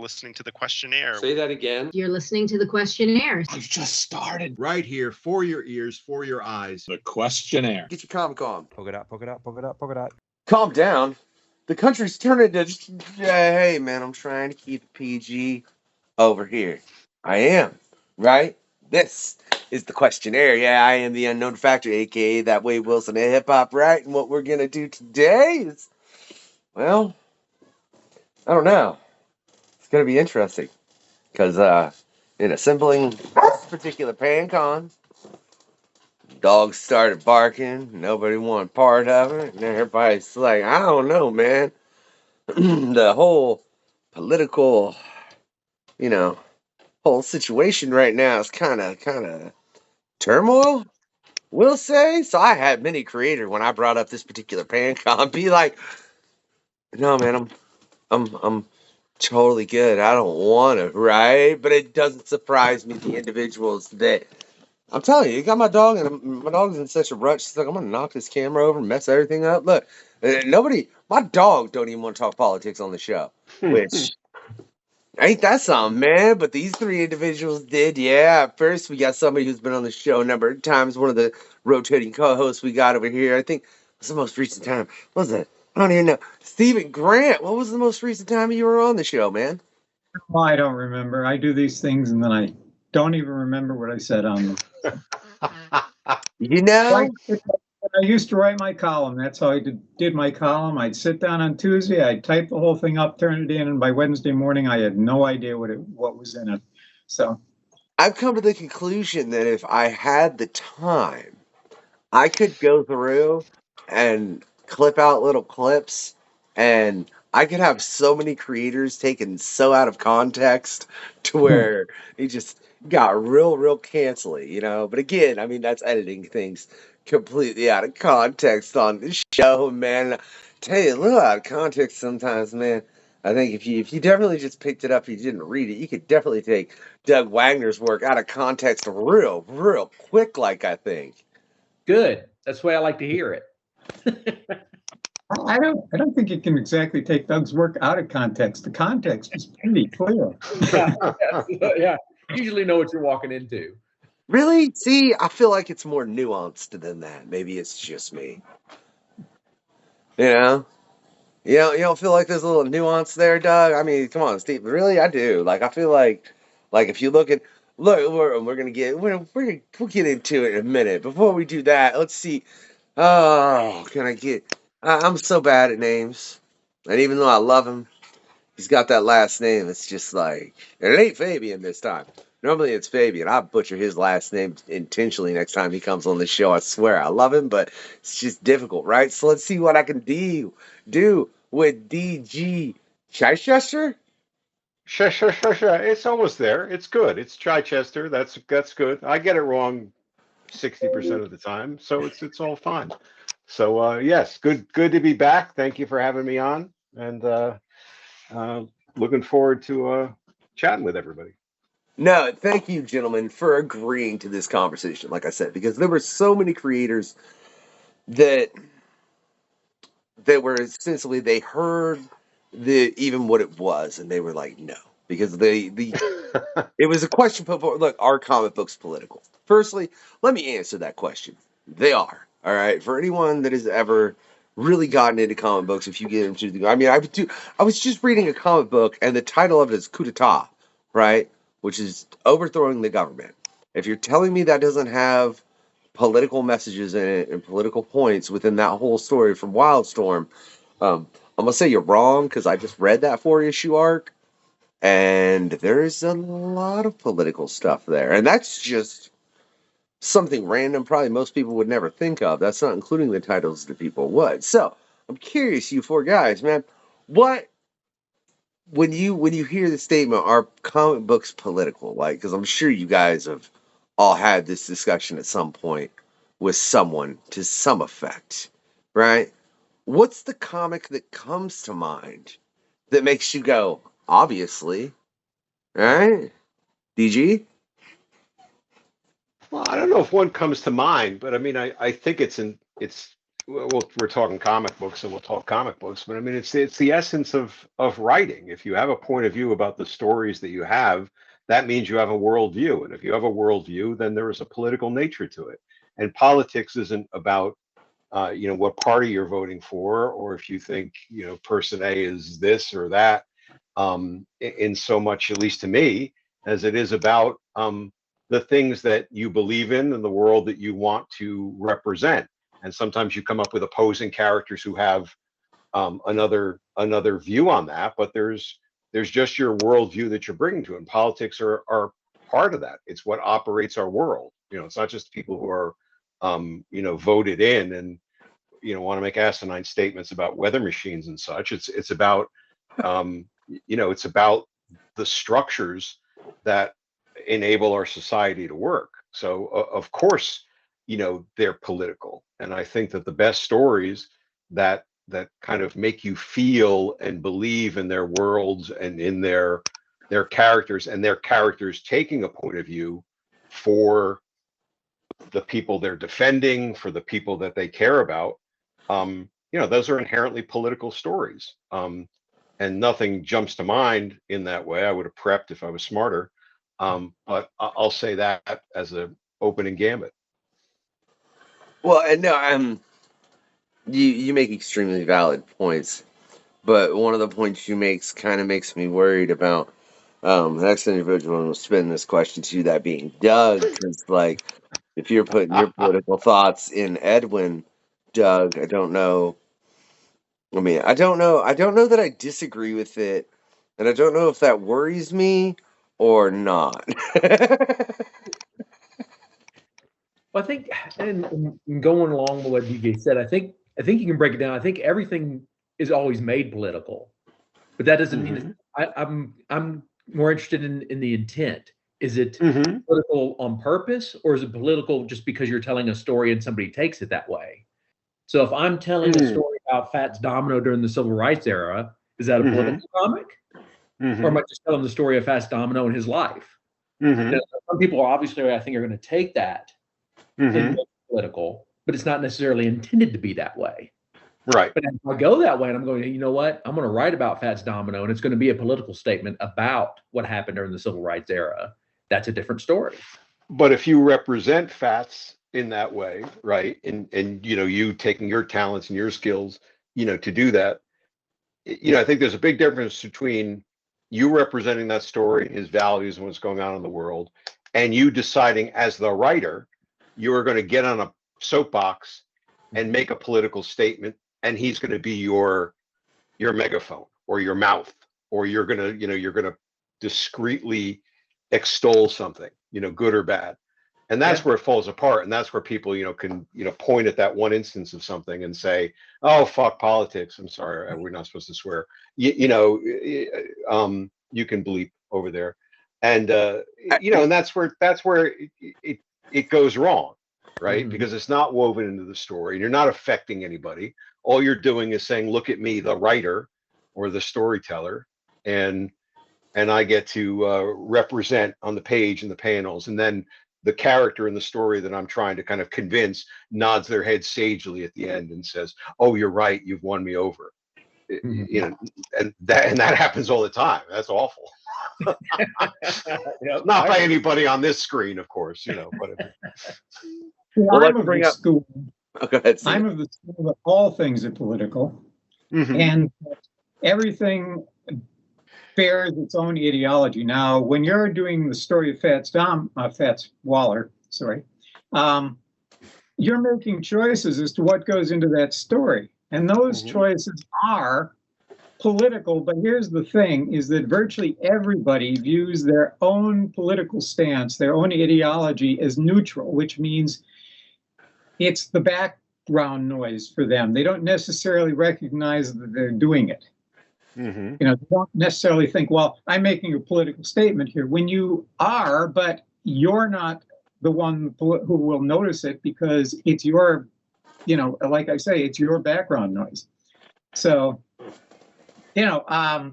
listening to the Questionnaire. Say that again. You're listening to the Questionnaires. I've just started. Right here, for your ears, for your eyes. The Questionnaire. Get your Comic on. Poke it out, poke it out, poke it out, poke it out. Calm down. The country's turning to... Hey, man, I'm trying to keep it PG over here. I am, right? This is the Questionnaire. Yeah, I am the Unknown Factor, AKA That Way Wilson of hip-hop, right? And what we're going to do today is... Well, I don't know. It's going to be interesting. Because in assembling this particular pan-con, dogs started barking. Nobody wanted part of it. And everybody's like, I don't know, man. The whole political, whole situation right now is kind of turmoil, we'll say. So I had many creators when I brought up this particular pan-con be like, no, man, I'm totally good. I don't want to, right? But it doesn't surprise me the individuals that I'm telling you, you got my dog, and my dog's in such a rut. She's like, I'm gonna knock this camera over and mess everything up. Look, my dog don't even want to talk politics on the show, which ain't that something, man? But these three individuals did. Yeah, first we got somebody who's been on the show a number of times. One of the rotating co-hosts we got over here. I think what's the most recent time? What was it? I don't even know. Stephen Grant. What was the most recent time you were on the show, man? Oh, I don't remember. I do these things and then I don't even remember what I said on them. I used to write my column. That's how I did my column. I'd sit down on Tuesday, I'd type the whole thing up, turn it in, and by Wednesday morning, I had no idea what was in it. So I've come to the conclusion that if I had the time, I could go through and clip out little clips, and I could have so many creators taken so out of context to where it just got real cancelly, But again, I mean, that's editing things completely out of context on this show, man. Tell you, a little out of context sometimes, man. I think if you definitely just picked it up, you didn't read it, you could definitely take Doug Wagner's work out of context real quick, like I think. Good. That's the way I like to hear it. I don't think you can exactly take Doug's work out of context. The context is pretty clear. Yeah. You usually know what you're walking into. Really? See, I feel like it's more nuanced than that. Maybe it's just me. You don't feel like there's a little nuance there, Doug? I mean, come on, Steve. Really, I do. Like, I feel like if you look, we'll get into it in a minute. Before we do that, let's see. Oh, I'm so bad at names, and even though I love him, he's got that last name. It's just like, and it ain't Fabian this time. Normally it's Fabian. I butcher his last name intentionally next time he comes on the show. I swear, I love him, but it's just difficult, right? So let's see what I can do with DG Chichester. Sure. It's almost there. It's good. It's Chichester. That's good. I get it wrong 60% of the time, so it's all fine. So yes, good to be back. Thank you for having me on, and looking forward to chatting with everybody. No, thank you, gentlemen, for agreeing to this conversation. Like I said, because there were so many creators that were essentially, they heard even what it was, and they were like, no, because it was a question put forward. Look, are comic books political? Firstly, let me answer that question. They are. All right, for anyone that has ever really gotten into comic books, if you get into, I was just reading a comic book, and the title of it is Coup d'etat, right? Which is overthrowing the government. If you're telling me that doesn't have political messages in it and political points within that whole story from Wildstorm, I'm going to say you're wrong, because I just read that 4-issue arc, and there's a lot of political stuff there. And that's just something random probably most people would never think of. That's not including the titles that people would. So, I'm curious, you four guys, man, when you hear the statement, are comic books political? Like, because I'm sure you guys have all had this discussion at some point with someone to some effect, right? What's the comic that comes to mind that makes you go, obviously, right? DG? Well, I don't know if one comes to mind, but I mean, I think it's well, we're talking comic books, and we'll talk comic books, but I mean, it's the essence of writing. If you have a point of view about the stories that you have, that means you have a worldview, and if you have a worldview, then there is a political nature to it. And politics isn't about what party you're voting for, or if you think person A is this or that. In so much, at least to me, as it is about the things that you believe in and the world that you want to represent. And sometimes you come up with opposing characters who have another view on that, but there's just your worldview that you're bringing to it. And politics are part of that. It's what operates our world. It's not just people who are voted in and want to make asinine statements about weather machines and such. It's about it's about the structures that enable our society to work. So of course, they're political. And I think that the best stories that kind of make you feel and believe in their worlds and in their characters, and their characters taking a point of view for the people they're defending, for the people that they care about, those are inherently political stories. And nothing jumps to mind in that way. I would have prepped if I was smarter. But I'll say that as an opening gambit. Well, and no, you make extremely valid points, but one of the points you make kind of makes me worried about the next individual will spin this question to, that being Doug, because like if you're putting your political thoughts in Edwin, Doug, I don't know. I mean, I don't know that I disagree with it, and I don't know if that worries me or not. Well, I think, and going along with what DJ said, I think you can break it down. I think everything is always made political, but that doesn't mean I'm more interested in the intent. Is it political on purpose, or is it political just because you're telling a story and somebody takes it that way? So if I'm telling a story about Fats Domino during the Civil Rights era, is that a political comic? Or am I just telling the story of Fats Domino and his life? Some people obviously, I think, are going to take that and make it political, but it's not necessarily intended to be that way. Right. But if I go that way and I'm going, you know what? I'm going to write about Fats Domino, and it's going to be a political statement about what happened during the Civil Rights era. That's a different story. But if you represent Fats in that way, right, and you taking your talents and your skills, to do that, I think there's a big difference between you representing that story, his values, and what's going on in the world, and you deciding as the writer, you are going to get on a soapbox and make a political statement, and he's going to be your megaphone or your mouth, or you're going to discreetly extol something, good or bad. And that's where it falls apart. And that's where people, can, point at that one instance of something and say, oh, fuck politics. I'm sorry, we're not supposed to swear. You can bleep over there. And, and that's where it goes wrong, right? Because it's not woven into the story. And you're not affecting anybody. All you're doing is saying, look at me, the writer or the storyteller. And I get to represent on the page and the panels. And then the character in the story that I'm trying to kind of convince nods their head sagely at the end and says, oh, you're right, you've won me over. And that happens all the time. That's awful. Not by anybody on this screen, of course, but well, I'm of the school. Oh, go ahead, I'm of the school that all things are political, and everything bears its own ideology. Now, when you're doing the story of Fats Waller, you're making choices as to what goes into that story. And those choices are political. But here's the thing, is that virtually everybody views their own political stance, their own ideology as neutral, which means it's the background noise for them. They don't necessarily recognize that they're doing it. They don't necessarily think, well, I'm making a political statement here. When you are, but you're not the one who will notice it, because it's your, like I say, it's your background noise. So,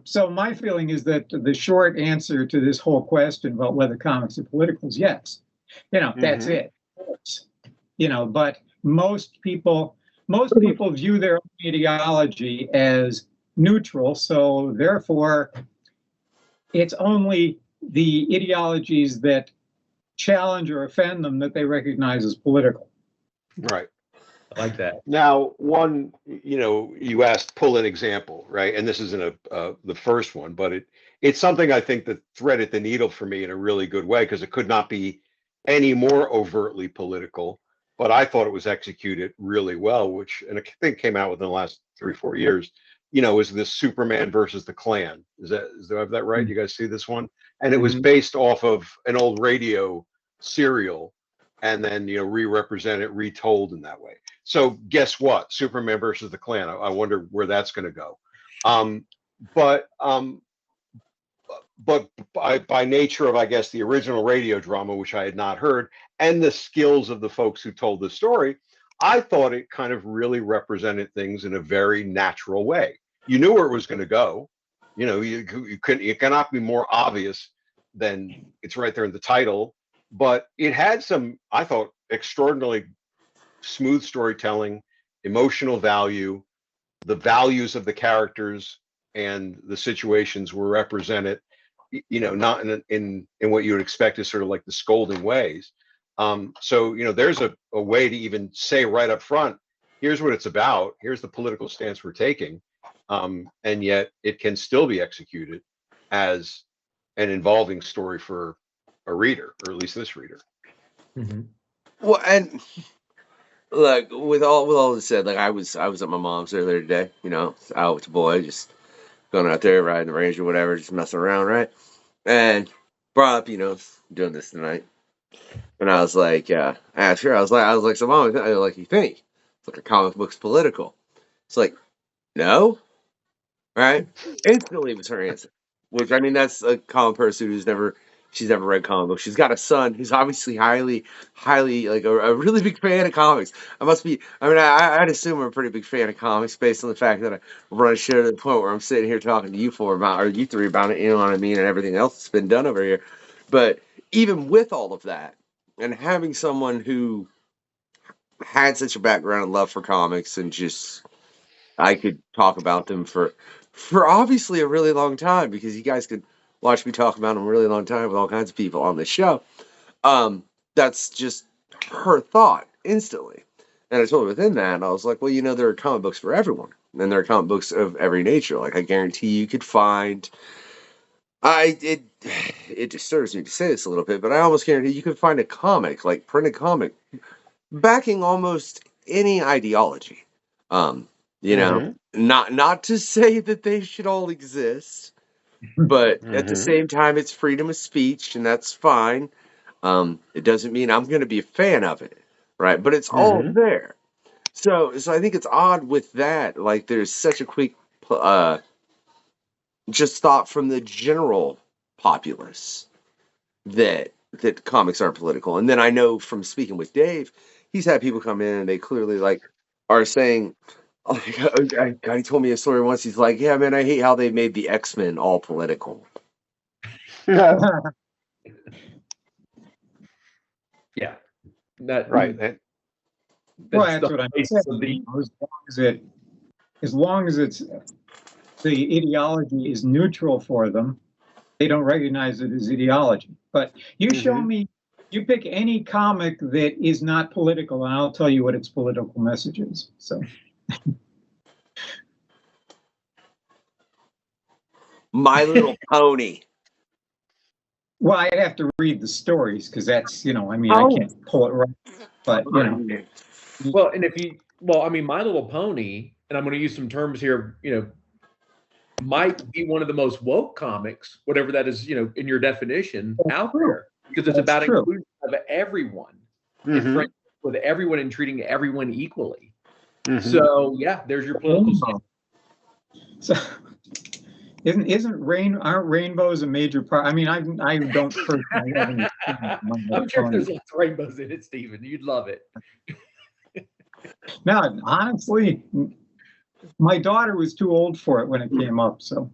so my feeling is that the short answer to this whole question about whether comics are political is yes. That's it. But most people most people view their own ideology as neutral, so therefore it's only the ideologies that challenge or offend them that they recognize as political. Right. I like that. Now, you asked pull an example, right? And this isn't the first one, but it's something I think that threaded the needle for me in a really good way because it could not be any more overtly political, but I thought it was executed really well, which and I think came out within the last 3-4 years. Is this Superman versus the Klan? Do I have that right? You guys see this one? And it was based off of an old radio serial, and then re-represented, retold in that way. So guess what? Superman versus the Klan. I wonder where that's going to go. But by nature of, I guess, the original radio drama, which I had not heard, and the skills of the folks who told the story, I thought it kind of really represented things in a very natural way. You knew where it was going to go. You cannot be more obvious than it's right there in the title. But it had some, I thought, extraordinarily smooth storytelling, emotional value, the values of the characters and the situations were represented, not in what you would expect is sort of like the scolding ways. So there's a way to even say right up front, here's what it's about, here's the political stance we're taking, and yet it can still be executed as an involving story for a reader, or at least this reader. Well, and look, with all this said, like I was at my mom's earlier today, out with the boy, just going out there riding the range or whatever, just messing around, right? And brought up, doing this tonight. And I was like, I asked her, I was like, so mom, like you think? It's like a comic book's political. It's like, no. Right? Instantly was her answer. Which, I mean, that's a common person she's never read comic books. She's got a son who's obviously highly, like a really big fan of comics. I'd assume I'm a pretty big fan of comics based on the fact that I run a show to the point where I'm sitting here talking to you you three about it, you know what I mean, and everything else that's been done over here. But even with all of that, and having someone who had such a background and love for comics, and just I could talk about them for obviously a really long time, because you guys could watch me talk about them a really long time with all kinds of people on this show. That's just her thought instantly. And I told her within that, I was like, well, there are comic books for everyone, and there are comic books of every nature. Like I guarantee you could find. It disturbs me to say this a little bit, but I almost guarantee you could find a comic, like printed comic, backing almost any ideology. Not to say that they should all exist, but at the same time, it's freedom of speech, and that's fine. It doesn't mean I'm going to be a fan of it, right? But it's all there. So I think it's odd with that. Like, there's such a quick just thought from the general populace that comics aren't political. And then I know from speaking with Dave, he's had people come in and they clearly are saying, oh, God, he told me a story once. He's like, yeah, man, I hate how they made the X-Men all political. Yeah. Right. That's what I'm saying. As long as it's the ideology is neutral for them, they don't recognize it as ideology. But you show me, you pick any comic that is not political, and I'll tell you what its political message is. So. My Little Pony. Well, I'd have to read the stories, because that's, I can't pull it right. But, Well, and My Little Pony, and I'm going to use some terms here, might be one of the most woke comics, whatever that is, in your definition, out there, because it's about inclusion of everyone, and with everyone and treating everyone equally. So there's your political stuff. So aren't rainbows a major part? I mean, I don't personally have any. I'm sure there's lots of rainbows in it, Stephen. You'd love it. No, honestly, my daughter was too old for it when it came up, so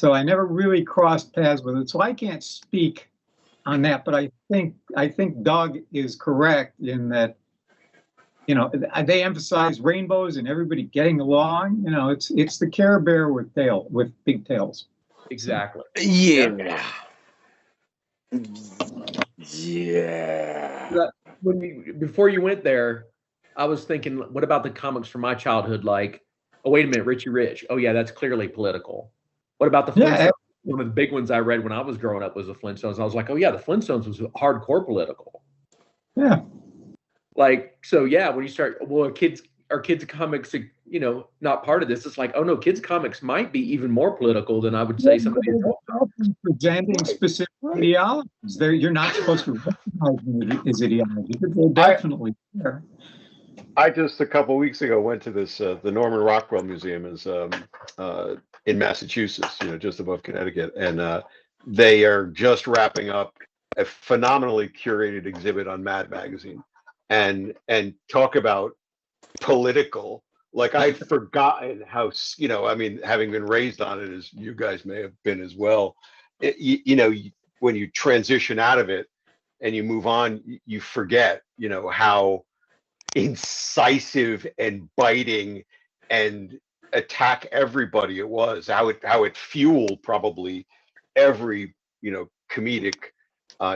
I never really crossed paths with it. So I can't speak on that, but I think Doug is correct in that you know, they emphasize rainbows and everybody getting along. You know, it's the Care Bear with big tails. Exactly. Yeah. Yeah. Before you went there, I was thinking, what about the comics from my childhood? Like, oh, wait a minute, Richie Rich. Oh, yeah, that's clearly political. What about the Flintstones? Yeah. One of the big ones I read when I was growing up was the Flintstones. I was like, oh, yeah, the Flintstones was hardcore political. Yeah. Like, so yeah, when you start, well, are kids comics, you know, not part of this? It's like, oh no, kids comics might be even more political than I would say some of these. They're presenting specific ideologies. You're not supposed to recognize them as ideology, but they're definitely there. I just a couple of weeks ago went to this the Norman Rockwell Museum is in Massachusetts, you know, just above Connecticut, and they are just wrapping up a phenomenally curated exhibit on Mad Magazine, and talk about political. Like I'd forgotten how, you know, I mean, having been raised on it as you guys may have been as well, you know, when you transition out of it and you move on, you forget, you know, how incisive and biting and attack everybody it was, how it fueled probably every, you know, comedic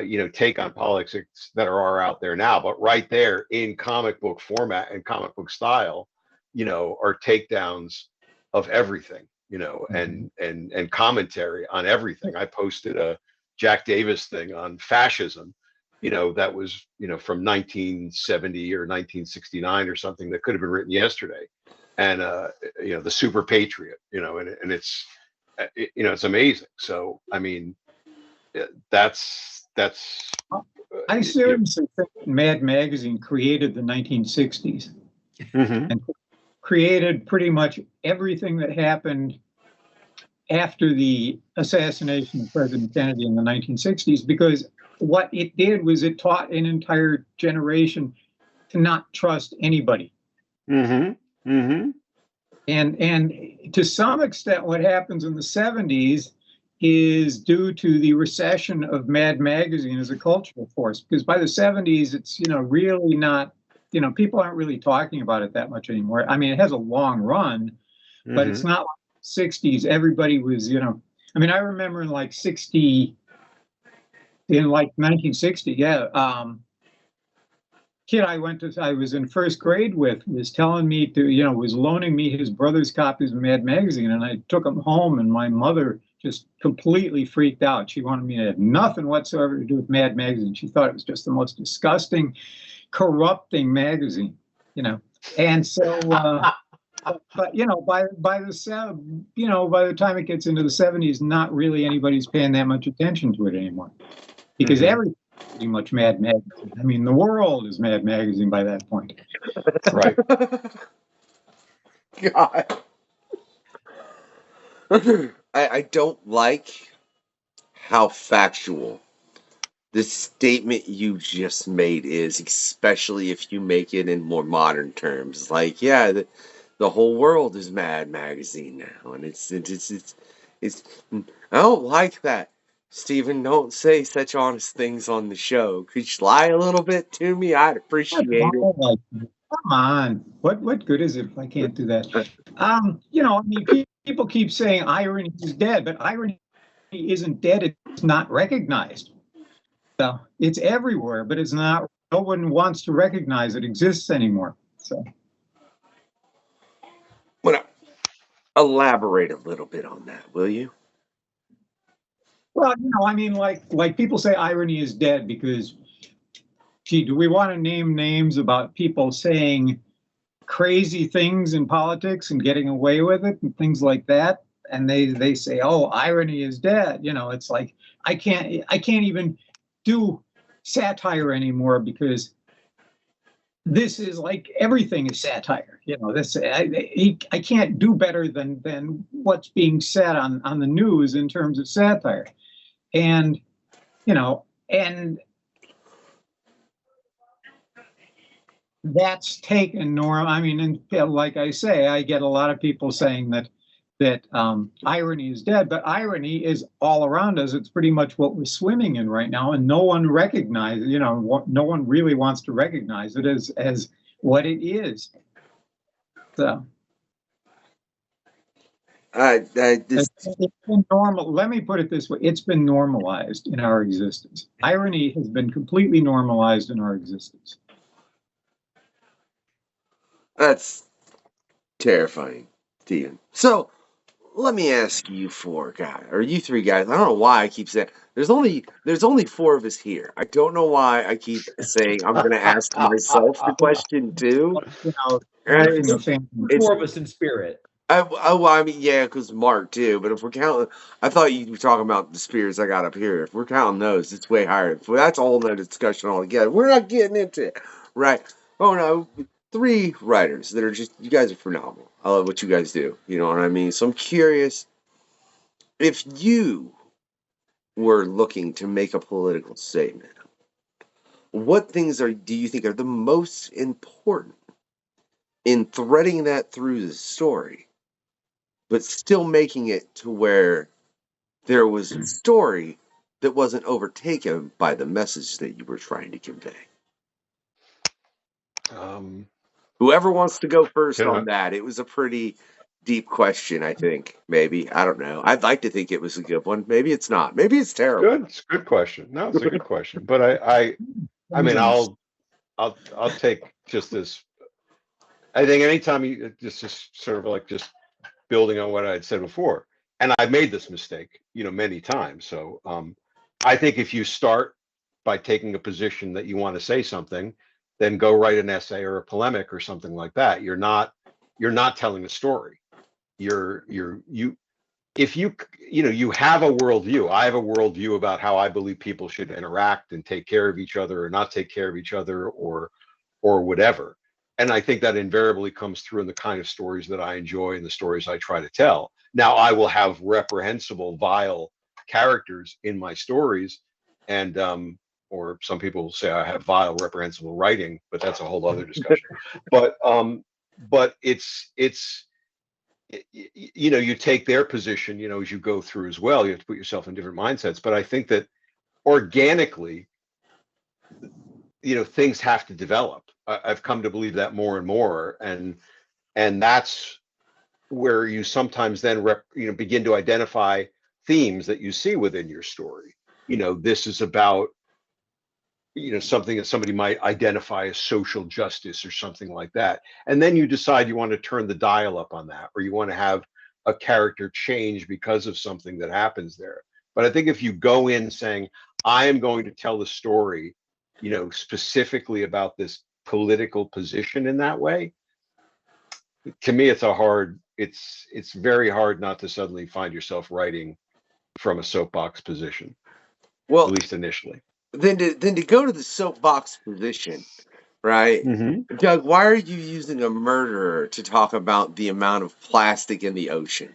you know, take on politics that are out there now. But right there in comic book format and comic book style, you know, are takedowns of everything, you know, and commentary on everything. I posted a Jack Davis thing on fascism, you know, that was, you know, from 1970 or 1969 or something that could have been written yesterday. And you know, the super patriot, you know, and it's you know, it's amazing. So I mean, that's I seriously think Mad Magazine created the 1960s and created pretty much everything that happened after the assassination of President Kennedy in the 1960s, because what it did was it taught an entire generation to not trust anybody. And to some extent, what happens in the 70s is due to the recession of Mad Magazine as a cultural force, because by the 70s, it's, you know, really not, you know, people aren't really talking about it that much anymore. I mean, it has a long run, but it's not like the 60s. Everybody was, you know, I mean, I remember in like 1960, kid I was in first grade with was telling me to, you know, was loaning me his brother's copies of Mad Magazine, and I took them home, and my mother just completely freaked out. She wanted me to have nothing whatsoever to do with Mad Magazine. She thought it was just the most disgusting, corrupting magazine, you know. And so, but you know, by the time it gets into the 70s, not really anybody's paying that much attention to it anymore, because everything's pretty much Mad Magazine. I mean, the world is Mad Magazine by that point. right. God. I don't like how factual this statement you just made is, especially if you make it in more modern terms. Like, yeah, the whole world is Mad Magazine now, and it's I don't like that. Stephen, don't say such honest things on the show. Could you lie a little bit to me? I'd appreciate it. Come on, what good is it if I can't do that? You know, I mean, people keep saying irony is dead, but irony isn't dead. It's not recognized. So it's everywhere, but it's not. No one wants to recognize it exists anymore. So, Well, elaborate a little bit on that, will you? well, you know, I mean, like people say irony is dead because, gee, do we want to name names about people saying crazy things in politics and getting away with it and things like that? And they say, oh, irony is dead. You know, it's like I can't even do satire anymore because this is like everything is satire. You know, this I can't do better than what's being said on the news in terms of satire. And, you know, and that's taken norm. I mean, and like I say, I get a lot of people saying that irony is dead, but irony is all around us. It's pretty much what we're swimming in right now, and no one recognizes. You know, no one really wants to recognize it as what it is. So this, it's been normal. Let me put it this way: it's been normalized in our existence. Irony has been completely normalized in our existence. that's terrifying, Steven. So let me ask you four guys, or you three guys. I don't know why I keep saying there's only four of us here. I don't know why I keep saying I'm going to ask myself the question too. You know, And riffing a fan. it's Four of us in spirit. I mean, yeah, because Mark too. But if we're counting, I thought you were talking about the spirits I got up here. If we're counting those, it's way higher. That's a whole nother discussion altogether. We're not getting into it, right? Oh no, three writers that are just, you guys are phenomenal. I love what you guys do. You know what I mean? So I'm curious if you were looking to make a political statement. What things do you think are the most important in threading that through the story, but still making it to where there was a story that wasn't overtaken by the message that you were trying to convey? Whoever wants to go first on that. It was a pretty deep question, I think. Maybe. I don't know. I'd like to think it was a good one. Maybe it's not. Maybe it's terrible. Good. It's a good question. No, it's a good question. But I mean, I'll take just this. I think anytime you just sort of like just building on what I had said before, and I've made this mistake, many times. So I think if you start by taking a position that you want to say something, then go write an essay or a polemic or something like that. You're not telling a story. You have a worldview. I have a worldview about how I believe people should interact and take care of each other or not take care of each other or whatever. And I think that invariably comes through in the kind of stories that I enjoy and the stories I try to tell. Now, I will have reprehensible, vile characters in my stories, and or some people say I have vile, reprehensible writing, but that's a whole other discussion. But it's you take their position, as you go through as well. You have to put yourself in different mindsets. But I think that organically, things have to develop. I've come to believe that more and more, and that's where you sometimes then begin to identify themes that you see within your story. This is about something that somebody might identify as social justice or something like that, and then you decide you want to turn the dial up on that, or you want to have a character change because of something that happens there. But I think if you go in saying, I am going to tell the story specifically about this political position in that way, to me it's very hard not to suddenly find yourself writing from a soapbox position, Well, at least initially. Then to go to the soapbox position, right? Mm-hmm. Doug, why are you using a murderer to talk about the amount of plastic in the ocean?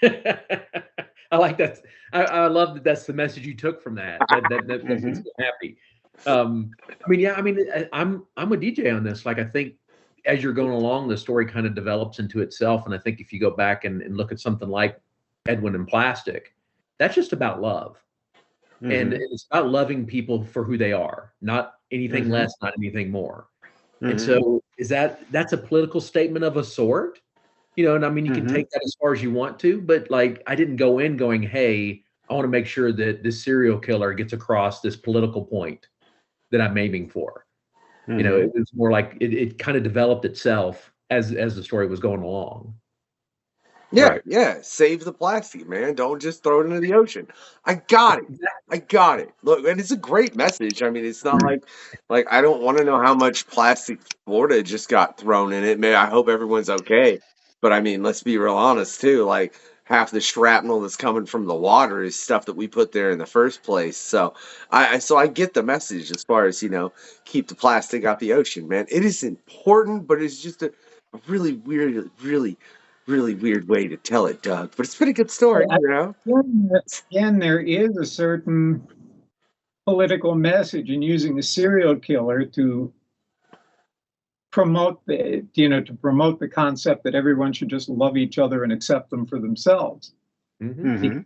I like that. I love that. That's the message you took from that. That makes me happy. I'm a DJ on this. Like, I think as you're going along, the story kind of develops into itself. And I think if you go back and look at something like Edwin and Plastic, that's just about love. Mm-hmm. And it's about loving people for who they are, not anything less, not anything more. Mm-hmm. And so that's a political statement of a sort, and I mean, you can take that as far as you want to, but like, I didn't go in going, hey, I want to make sure that this serial killer gets across this political point that I'm aiming for. Mm-hmm. It was more like it kind of developed itself as the story was going along. Yeah, right. Yeah. Save the plastic, man. Don't just throw it into the ocean. I got it. Look, and it's a great message. I mean, it's not like I don't want to know how much plastic Florida just got thrown in it. I hope everyone's okay. But I mean, let's be real honest too. Like, half the shrapnel that's coming from the water is stuff that we put there in the first place. So I get the message as far as, keep the plastic out the ocean, man. It is important, but it's just a really weird, really weird way to tell it, Doug. But it's been a good story, Again, there is a certain political message in using the serial killer to promote the concept that everyone should just love each other and accept them for themselves. Mm-hmm.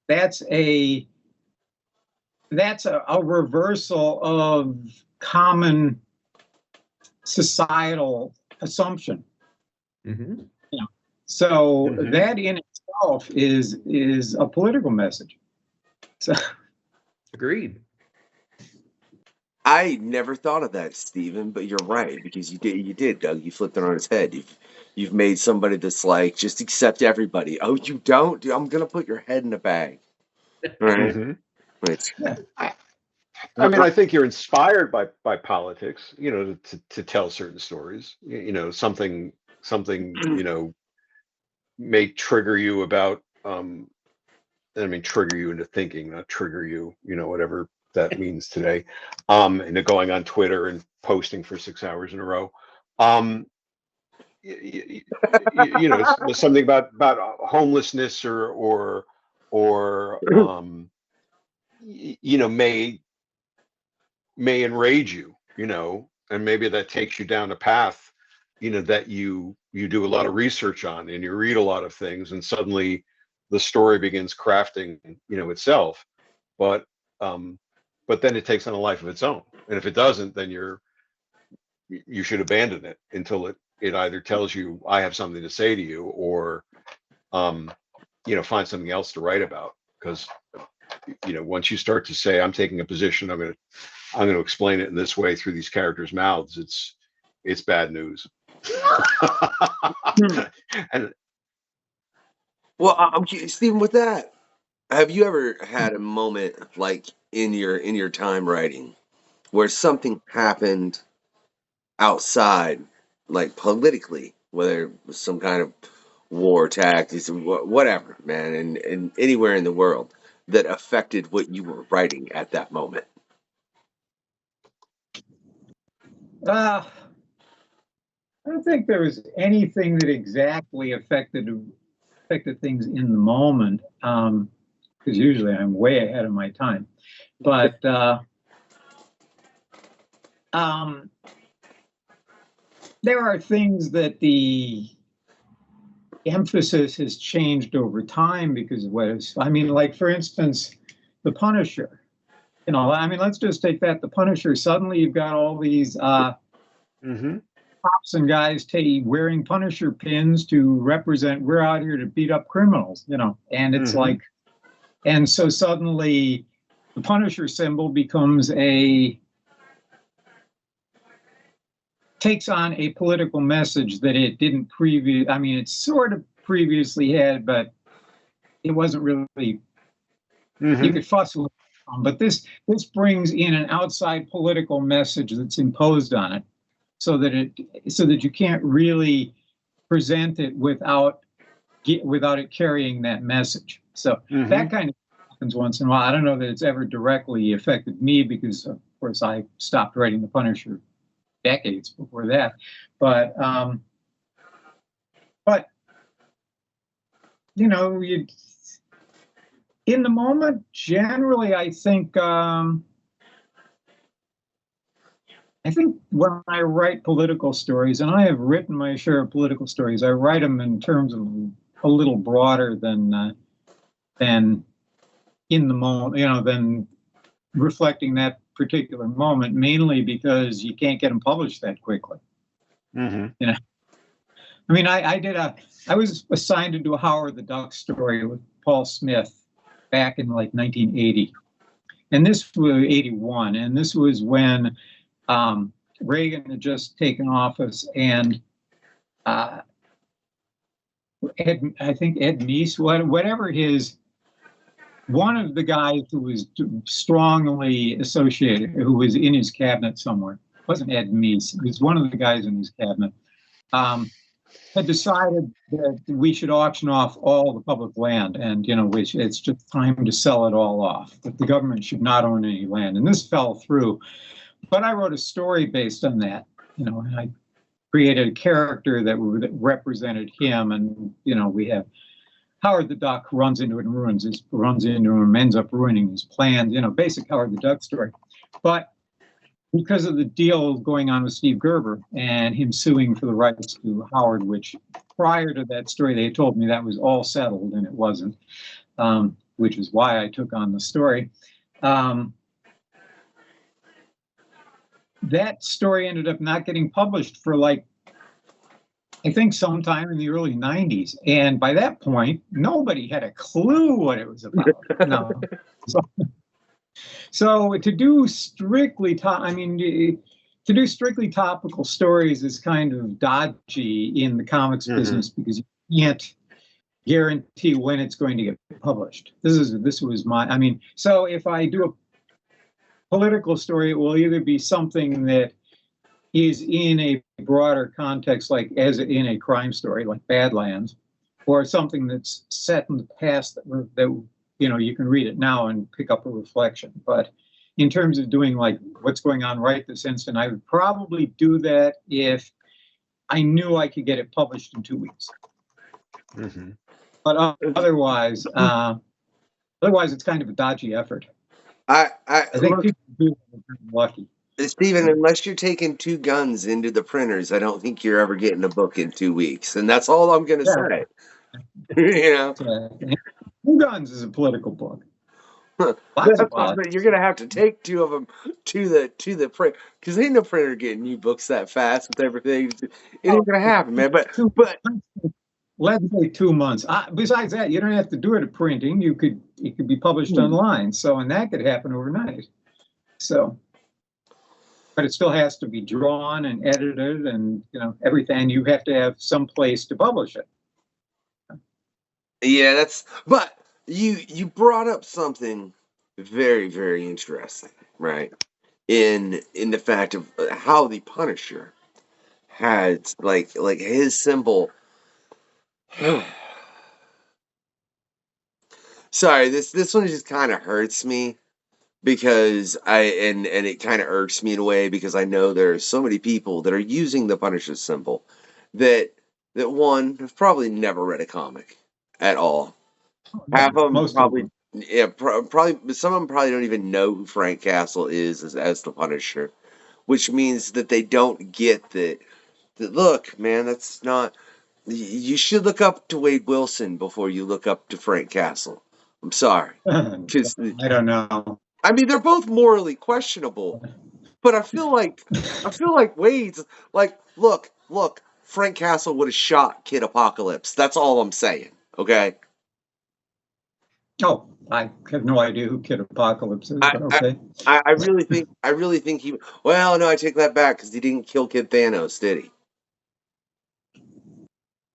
That's a reversal of common societal assumption. Mm-hmm. So Mhm. that in itself is a political message. So Agreed. I never thought of that, Stephen, but you're right, because you did, Doug. You flipped it on its head. You've made somebody that's like, just accept everybody. Oh, you don't? Dude, I'm gonna put your head in a bag. Right? Mhm. Which, I mean, I think you're inspired by politics, to tell certain stories. Something, may trigger you about, I mean, trigger you into thinking, not trigger you, whatever that means today, into going on Twitter and posting for 6 hours in a row. Something about homelessness or may enrage you, and maybe that takes you down a path, that you do a lot of research on, and you read a lot of things, and suddenly the story begins crafting, itself. But then it takes on a life of its own. And if it doesn't, then you should abandon it until it either tells you I have something to say to you, or find something else to write about. Because once you start to say I'm taking a position, I'm going to explain it in this way through these characters' mouths, it's bad news. And well, I'm curious, Stephen, with that, have you ever had a moment like in your time writing where something happened outside, like politically, whether it was some kind of war tactics, whatever, man, and anywhere in the world that affected what you were writing at that moment? I don't think there was anything that exactly affected things in the moment, because usually I'm way ahead of my time. But there are things that the emphasis has changed over time because of what is, I mean, like for instance, the Punisher. I mean, let's just take that. The Punisher. Suddenly, you've got all these mhm. cops and guys wearing Punisher pins to represent we're out here to beat up criminals, and it's Mhm. like, and so suddenly the Punisher symbol takes on a political message that it didn't I mean, it sort of previously had, but it wasn't really, you could fuss with it, but this brings in an outside political message that's imposed on it, so that you can't really present it without it carrying that message. So that kind of happens once in a while. I don't know that it's ever directly affected me because, of course, I stopped writing the Punisher decades before that. But in the moment, generally, I think when I write political stories, and I have written my share of political stories, I write them in terms of a little broader than in the moment, than reflecting that particular moment, mainly because you can't get them published that quickly. I mean, I was assigned to do a Howard the Duck story with Paul Smith back in like 1980, and this was 81, and this was when Reagan had just taken office, and I think Ed Meese, whatever one of the guys who was strongly associated, who was in his cabinet somewhere, it wasn't Ed Meese, it was one of the guys in his cabinet, had decided that we should auction off all the public land, and it's just time to sell it all off, that the government should not own any land, and this fell through. But I wrote a story based on that, and I created a character that represented him, and we have Howard the Duck runs into it and ends up ruining his plans, basic Howard the Duck story. But because of the deal going on with Steve Gerber and him suing for the rights to Howard, which prior to that story, they told me that was all settled, and it wasn't, which is why I took on the story. that story ended up not getting published for like, I think sometime in the early 90s. And by that point, nobody had a clue what it was about. No. So to do strictly to do strictly topical stories is kind of dodgy in the comics business because you can't guarantee when it's going to get published. This was my, so if I do a political story, it will either be something that is in a broader context, like as in a crime story, like Badlands, or something that's set in the past that you can read it now and pick up a reflection. But in terms of doing like what's going on right this instant, I would probably do that if I knew I could get it published in 2 weeks. But otherwise, it's kind of a dodgy effort. I think look, people do get lucky. Stephen, unless you're taking 2 guns into the printers, I don't think you're ever getting a book in 2 weeks, and that's all I'm going to say. Two Guns is a political book. You're gonna have to take 2 of them to the print because ain't no printer getting you books that fast with everything. It ain't gonna happen, man. But let's say 2 months. Besides that, you don't have to do it at printing. It could be published online. So, and that could happen overnight. So, but it still has to be drawn and edited, and everything. You have to have some place to publish it. Yeah, but you brought up something very, very interesting, right? In the fact of how the Punisher had like his symbol. Sorry, this one just kind of hurts me because and it kind of irks me in a way because I know there are so many people that are using the Punisher symbol that one have probably never read a comic at all. Half of them probably, probably some of them probably don't even know who Frank Castle is as the Punisher, which means that they don't get that. Look, man, that's not. You should look up to Wade Wilson before you look up to Frank Castle. I'm sorry, because I don't know. I mean, they're both morally questionable, but I feel like Wade's like, look, Frank Castle would have shot Kid Apocalypse. That's all I'm saying. Okay. Oh, I have no idea who Kid Apocalypse is, but okay. I really think he. Well, no, I take that back because he didn't kill Kid Thanos, did he?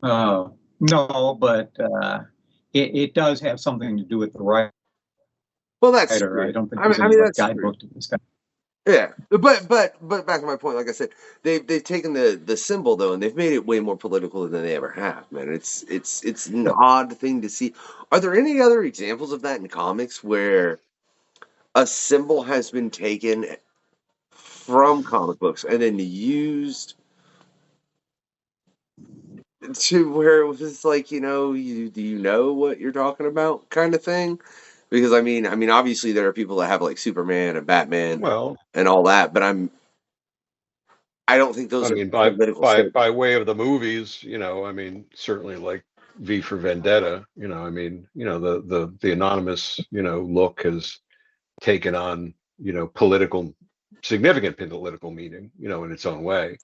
No, but it does have something to do with the writer. Well, that's true. I don't think there's any that's guidebook to this guy. Yeah, but back to my point, like I said, they've taken the symbol though, and they've made it way more political than they ever have, man. It's an odd thing to see. Are there any other examples of that in comics where a symbol has been taken from comic books and then used to where it was like, do you know what you're talking about kind of thing? Because I mean, obviously there are people that have like Superman and Batman, and all that, but I don't think those are political. By way of the movies, certainly like V for Vendetta, the anonymous, look has taken on, significant political meaning, in its own way.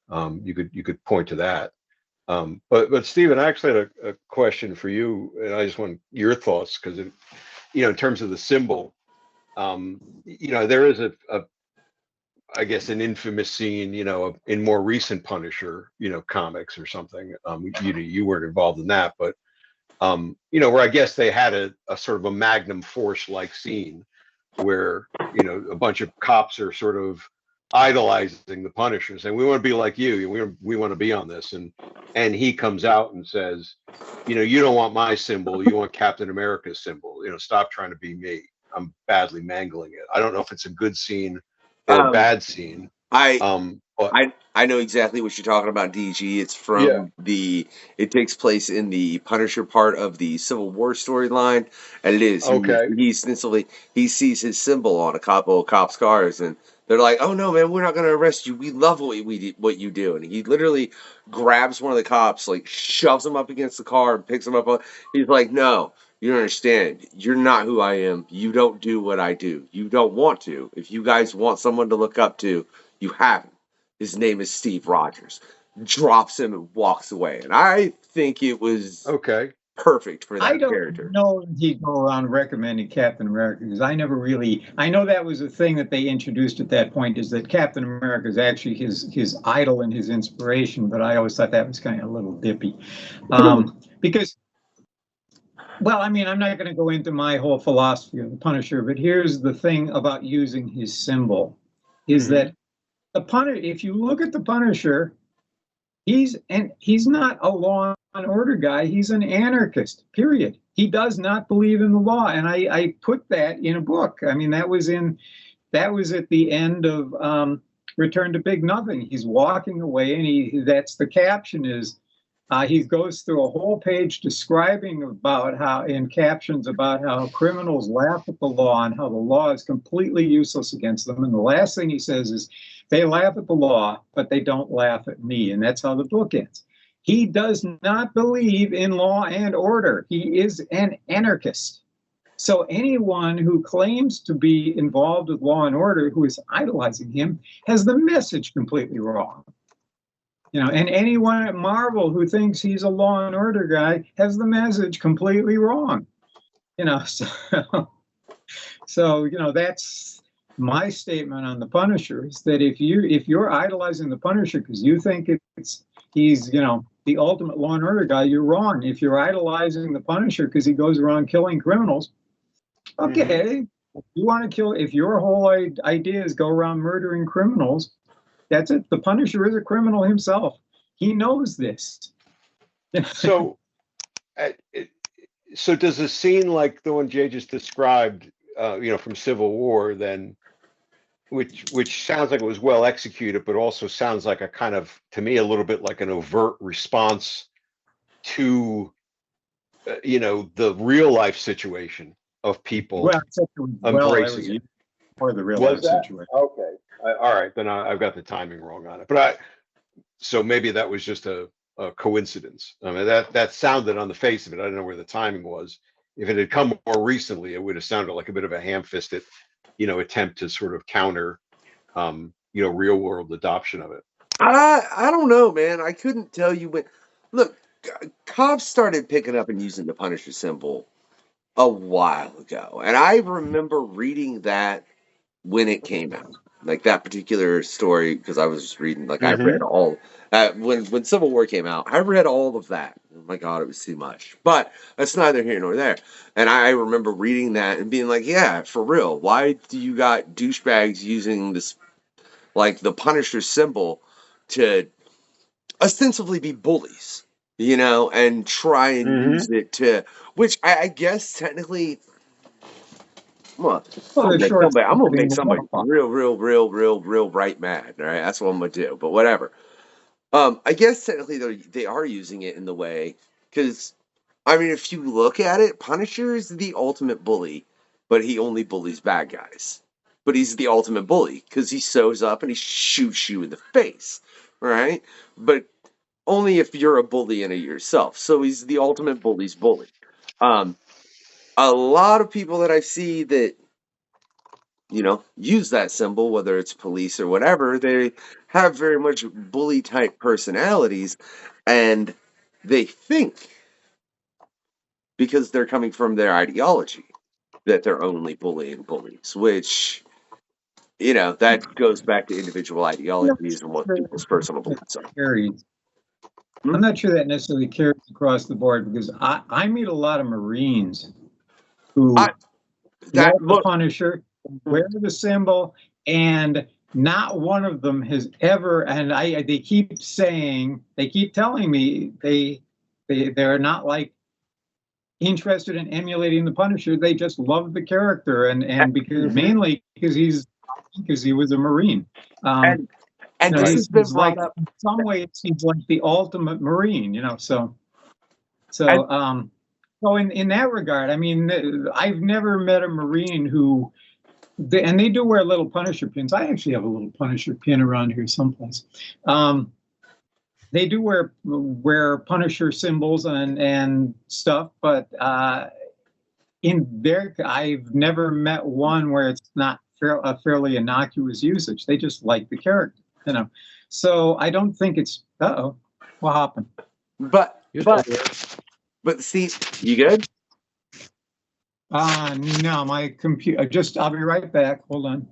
You could point to that. But Stephen, I actually had a question for you, and I just want your thoughts because in terms of the symbol, there is I guess an infamous scene, in more recent Punisher, comics or something. You weren't involved in that, but where I guess they had a sort of a Magnum Force like scene where a bunch of cops are sort of idolizing the Punisher, saying we want to be like you, we want to be on this, and he comes out and says, you don't want my symbol, you want Captain America's symbol, stop trying to be me, I'm badly mangling it. I don't know if it's a good scene or a bad scene. I know exactly what you're talking about, DG. It's from it takes place in the Punisher part of the Civil War storyline, and it is okay. He sees his symbol on a couple of cops' cars, and they're like, "Oh no, man, we're not going to arrest you. We love what you do." And he literally grabs one of the cops, like shoves him up against the car, and picks him up. He's like, "No, You don't understand. You're not who I am. You don't do what I do. You don't want to. If you guys want someone to look up to, you have him. His name is Steve Rogers. Drops him and walks away. And I think it was Okay. perfect for that I don't character. know if he'd go around recommending Captain America because I never really. I know that was a thing that they introduced at that point, is that Captain America is actually his idol and his inspiration. But I always thought that was kind of a little dippy, because. Well, I mean, I'm not going to go into my whole philosophy of the Punisher, but here's the thing about using his symbol, is that the Punisher. If you look at the Punisher, he's not a law and order guy. He's an anarchist. Period. He does not believe in the law, and I put that in a book. I mean, that was at the end of Return to Big Nothing. He's walking away, and that's the caption is. He goes through a whole page describing about how criminals laugh at the law and how the law is completely useless against them. And the last thing he says is, they laugh at the law, but they don't laugh at me. And that's how the book ends. He does not believe in law and order. He is an anarchist. So anyone who claims to be involved with law and order, who is idolizing him, has the message completely wrong. And anyone at Marvel who thinks he's a law and order guy has the message completely wrong. So that's my statement on the Punisher, is that if you're idolizing the Punisher because you think he's the ultimate law and order guy, you're wrong. If you're idolizing the Punisher because he goes around killing criminals, okay. If your whole idea is go around murdering criminals, that's it. The Punisher is a criminal himself. He knows this. So, so does a scene like the one Jay just described, from Civil War, then, which sounds like it was well executed, but also sounds like a kind of, to me, a little bit like an overt response to, the real life situation of people embracing it. For the real life situation. Okay. All right, then I've got the timing wrong on it. But so maybe that was just a coincidence. I mean, that sounded on the face of it. I don't know where the timing was. If it had come more recently, it would have sounded like a bit of a ham-fisted, attempt to sort of counter, real world adoption of it. I don't know, man. I couldn't tell you when. Look, Caust started picking up and using the Punisher symbol a while ago, and I remember reading that when it came out. Like that particular story, because I was just reading, I read all, when Civil War came out, I read all of that. Oh my God, it was too much. But that's neither here nor there. And I remember reading that and being like, yeah, for real, why do you got douchebags using this, the Punisher symbol to ostensibly be bullies, and try and use it to, which I guess technically, I'm gonna make somebody real right mad. All right, that's what I'm gonna do. But whatever. I guess technically they are using it in the way, because I mean, if you look at it, Punisher is the ultimate bully, but he only bullies bad guys. But he's the ultimate bully because he sews up and he shoots you in the face, right? But only if you're a bully in it yourself. So he's the ultimate bully's bully. A lot of people that I see that use that symbol, whether it's police or whatever, they have very much bully type personalities, and they think, because they're coming from their ideology, that they're only bullying bullies, which, that goes back to individual ideologies and what people's personal beliefs are. I'm not sure that necessarily carries across the board, because I meet a lot of Marines who love the Punisher, wear the symbol, and not one of them has ever, and they keep telling me they're not interested in emulating the Punisher. They just love the character, and because mainly because he was a Marine. And this has been brought up. In some ways, he's like the ultimate Marine, So in that regard, I mean, I've never met a Marine who. They do wear little Punisher pins. I actually have a little Punisher pin around here someplace. They do wear Punisher symbols and stuff, but I've never met one where it's not a fairly innocuous usage. They just like the character, you know. So I don't think it's. What happened? But see, you good? No, my computer. I'll be right back. Hold on.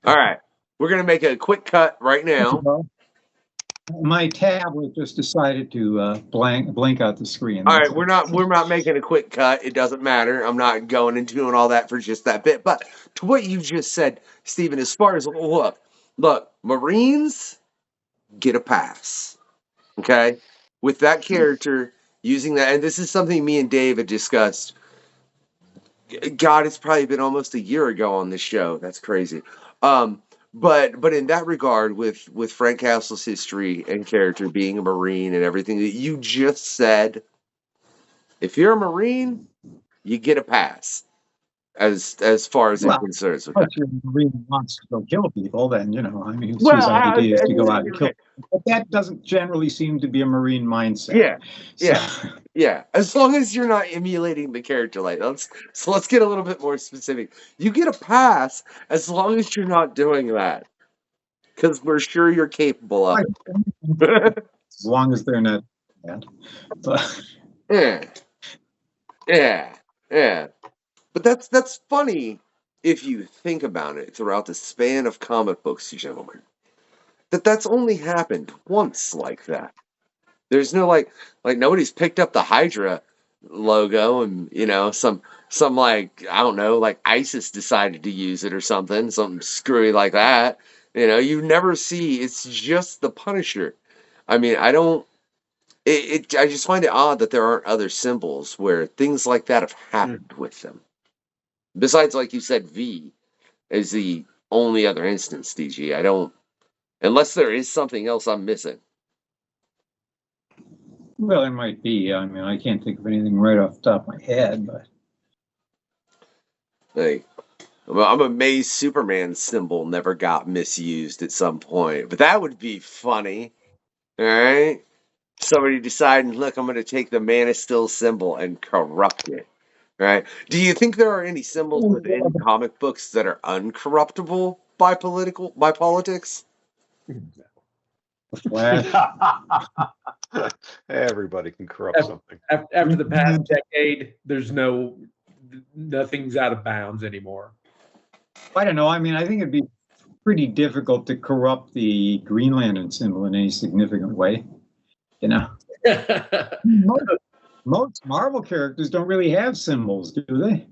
All right, we're gonna make a quick cut right now. My tablet just decided to blank out the screen. All right, we're not making a quick cut. It doesn't matter. I'm not going into doing all that for just that bit. But to what you just said, Stephen, as far as look, Marines get a pass. Okay, with that character using that, and this is something me and Dave had discussed. God, it's probably been almost a year ago on this show. That's crazy. But in that regard, with Frank Castle's history and character being a Marine and everything that you just said, if you're a Marine, you get a pass. As far as it concerns with that. If a Marine wants to go kill people, then his idea is to go out and kill people. But that doesn't generally seem to be a Marine mindset. Yeah. As long as you're not emulating the character, let's get a little bit more specific. You get a pass as long as you're not doing that, because we're sure you're capable of it. As long as they're not bad. Yeah. But that's funny if you think about it throughout the span of comic books, gentlemen. That's only happened once like that. There's no like nobody's picked up the Hydra logo and some I don't know, like ISIS decided to use it or something screwy like that. You never see. It's just the Punisher. I mean, I don't. I just find it odd that there aren't other symbols where things like that have happened with them. Besides, like you said, V is the only other instance, DG. I don't, unless there is something else I'm missing. Well, it might be. I mean, I can't think of anything right off the top of my head, but. I'm amazed Superman's symbol never got misused at some point, but that would be funny. All right? Somebody deciding, look, I'm going to take the Man of Steel symbol and corrupt it. Right? Do you think there are any symbols within comic books that are uncorruptible by politics? Everybody can corrupt something. After the past decade, there's nothing's out of bounds anymore. I don't know. I mean, I think it'd be pretty difficult to corrupt the Green Lantern symbol in any significant way. Most Marvel characters don't really have symbols, do they?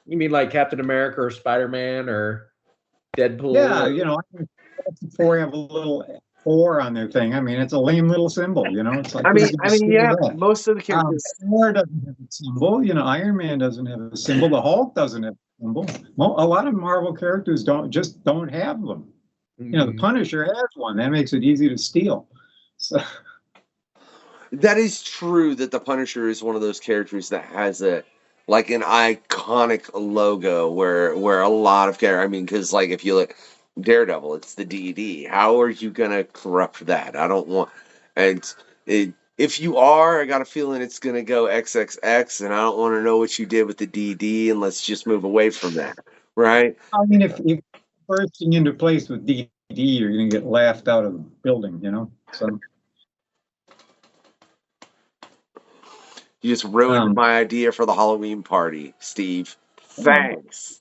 You mean like Captain America or Spider-Man or Deadpool? Yeah, Four have a little 4 on their thing. I mean, it's a lame little symbol, It's like most of the characters. Thor doesn't have a symbol. Iron Man doesn't have a symbol. The Hulk doesn't have a symbol. A lot of Marvel characters don't have them. The Punisher has one. That makes it easy to steal. So. That is true that the Punisher is one of those characters that has an iconic logo where a lot of characters, because if you look Daredevil, it's the DD. How are you going to corrupt that? I don't want, if you are, I got a feeling it's going to go XXX, and I don't want to know what you did with the DD, and let's just move away from that, right? I mean, if you're bursting into place with DD, you're going to get laughed out of the building, so... You just ruined my idea for the Halloween party, Steve. Thanks.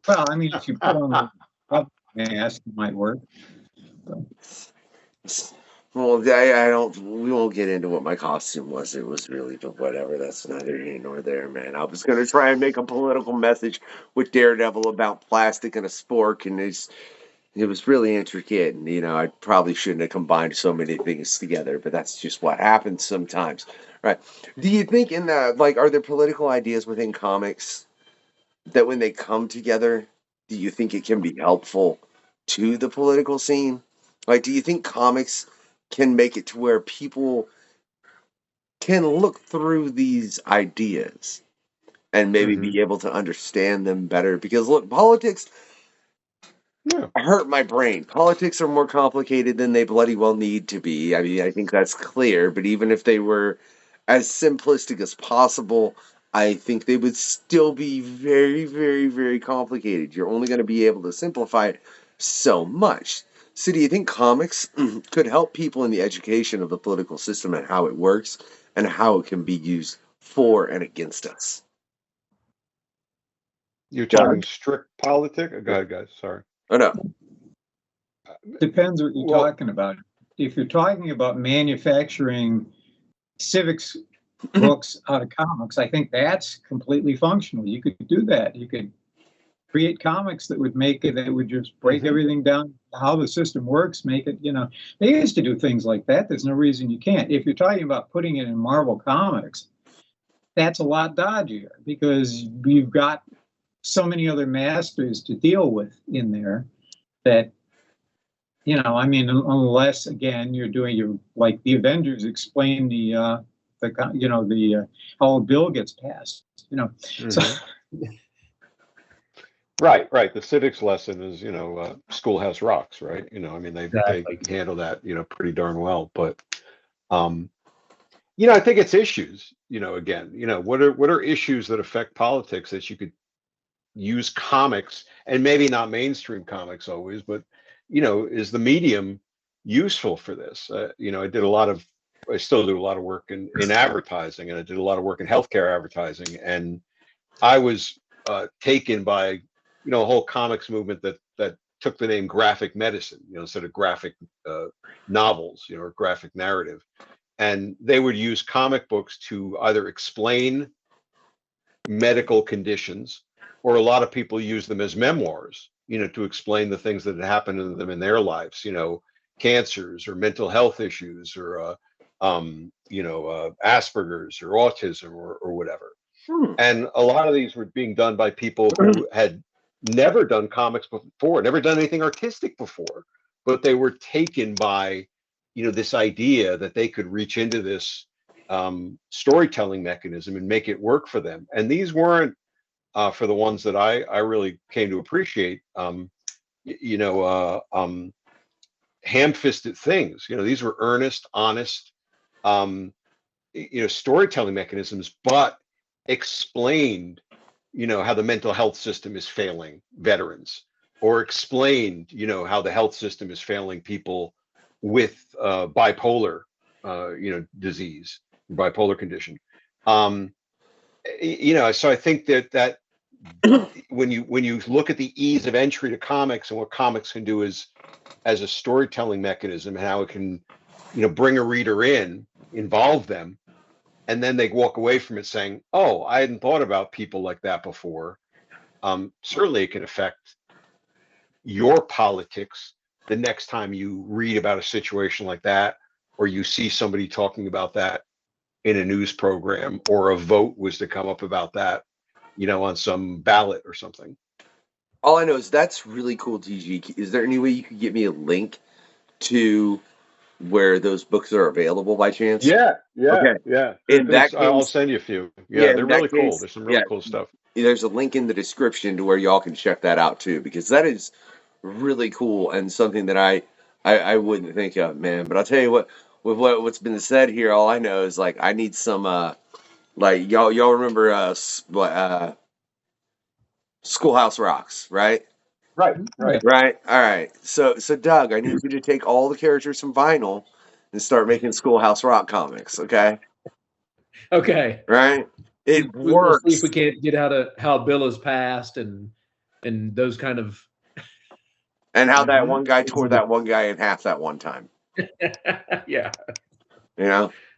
Well, I mean, if you put on a mask, it might work. Well, we won't get into what my costume was. It was really, but whatever. That's neither here nor there, man. I was going to try and make a political message with Daredevil about plastic and a spork, and it was really intricate, and I probably shouldn't have combined so many things together, but that's just what happens sometimes. Right. Do you think are there political ideas within comics that when they come together, do you think it can be helpful to the political scene? Do you think comics can make it to where people can look through these ideas and maybe be able to understand them better? Because look, politics hurt my brain. Politics are more complicated than they bloody well need to be. I mean, I think that's clear, but even if they were as simplistic as possible, I think they would still be very, very, very complicated. You're only going to be able to simplify it so much. So do you think comics could help people in the education of the political system and how it works and how it can be used for and against us? You're Doug? talking strict politics? Go ahead, guys. Sorry. Oh, no. Depends what you're Well- talking about. If you're talking about manufacturing civics books out of comics, I think that's completely functional. You could do that. You could create comics that would make it, that would just break everything down, how the system works, make it, they used to do things like that. There's no reason you can't. If you're talking about putting it in Marvel Comics, that's a lot dodgier because you've got so many other masters to deal with in there that, unless again you're doing like the Avengers explain the how a bill gets passed, So, Right. The civics lesson is, Schoolhouse Rocks, right? They Exactly. handle that, pretty darn well. But, I think it's issues, again, what are issues that affect politics that you could use comics, and maybe not mainstream comics always, but, is the medium useful for this? I still do a lot of work in advertising, and I did a lot of work in healthcare advertising. And I was taken by, a whole comics movement that took the name graphic medicine, instead of graphic novels, or graphic narrative. And they would use comic books to either explain medical conditions, or a lot of people use them as memoirs, to explain the things that had happened to them in their lives, cancers or mental health issues or, Asperger's or autism or whatever. And a lot of these were being done by people who had never done comics before, never done anything artistic before, but they were taken by, this idea that they could reach into this storytelling mechanism and make it work for them. And these weren't for the ones that I really came to appreciate, ham-fisted things. These were earnest, honest, storytelling mechanisms, but explained, how the mental health system is failing veterans, or explained, how the health system is failing people with bipolar, disease, bipolar condition. So I think that when you look at the ease of entry to comics and what comics can do as a storytelling mechanism, and how it can, bring a reader in, involve them, and then they walk away from it saying, "Oh, I hadn't thought about people like that before." Certainly, it can affect your politics the next time you read about a situation like that, or you see somebody talking about that in a news program, or a vote was to come up about that, on some ballot or something. All I know is that's really cool, TG. Is there any way you could get me a link to where those books are available by chance? Yeah. In that case, I'll send you a few. Yeah, in they're that really cool. case, There's some really yeah. cool stuff. There's a link in the description to where y'all can check that out too, because that is really cool and something that I wouldn't think of, man. But I'll tell you what, with what's been said here, all I know is like I need some like y'all remember Schoolhouse Rocks, right? Right. Right. All right. So Doug, I need you to take all the characters from vinyl and start making Schoolhouse Rock comics, okay? Okay. Right? It We'll works. see if we can't get out of how a bill is passed and those kind of. And how that one guy tore that one guy in half that one time. Yeah.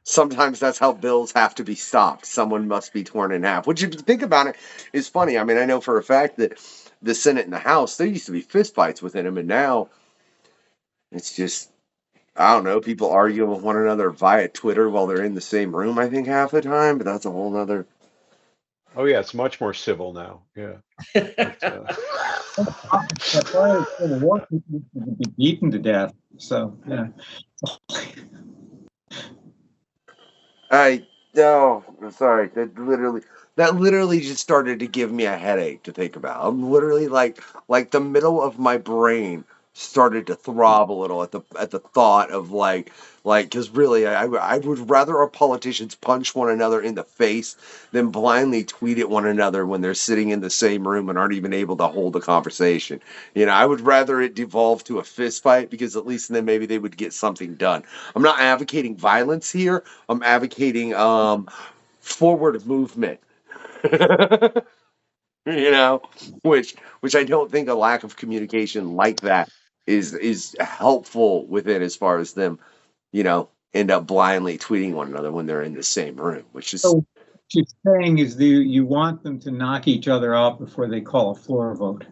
Sometimes that's how bills have to be stopped. Someone must be torn in half. Which, if you think about it, is funny. I mean, I know for a fact that the Senate and the House, there used to be fistfights within them, and now it's just, I don't know, people arguing with one another via Twitter while they're in the same room, I think, half the time, but that's a whole nother... Oh yeah, it's much more civil now. Yeah. War people would be beaten to death. So, yeah. I'm sorry. That literally just started to give me a headache to think about. I'm literally like the middle of my brain started to throb a little at the thought of like because really I would rather our politicians punch one another in the face than blindly tweet at one another when they're sitting in the same room and aren't even able to hold a conversation. You know, I would rather it devolve to a fist fight, because at least then maybe they would get something done. I'm not advocating violence here. I'm advocating forward movement. You know, which I don't think a lack of communication like that is helpful with it, as far as them, you know, end up blindly tweeting one another when they're in the same room, which is. So what you're saying is you want them to knock each other out before they call a floor vote.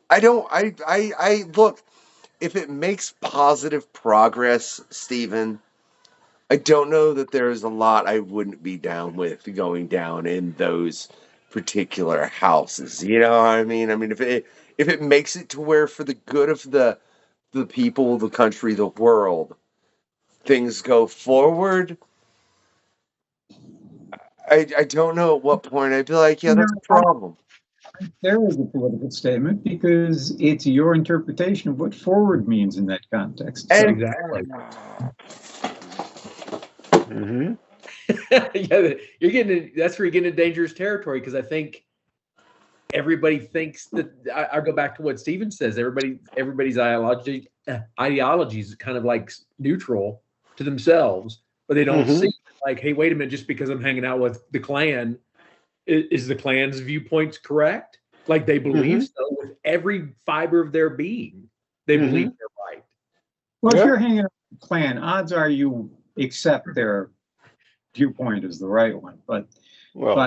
I look, if it makes positive progress, Stephen, I don't know that there's a lot I wouldn't be down with going down in those particular houses. You know what I mean? I mean, if it makes it to where, for the good of the people, the country, the world, things go forward, I don't know at what point I'd be like, yeah, that's a problem. There is a political statement, because it's your interpretation of what forward means in that context. So, Exactly. Mm-hmm. Yeah, you're getting that's where you're getting into dangerous territory, because I think everybody thinks that I go back to what Steven says. Everybody's ideology is kind of like neutral to themselves, but they don't see like, hey, wait a minute, just because I'm hanging out with the Klan, is the Klan's viewpoints correct? Like, they believe so with every fiber of their being. They believe they're right. well, if you're hanging out with the Klan, odds are you accept their viewpoint as the right one. But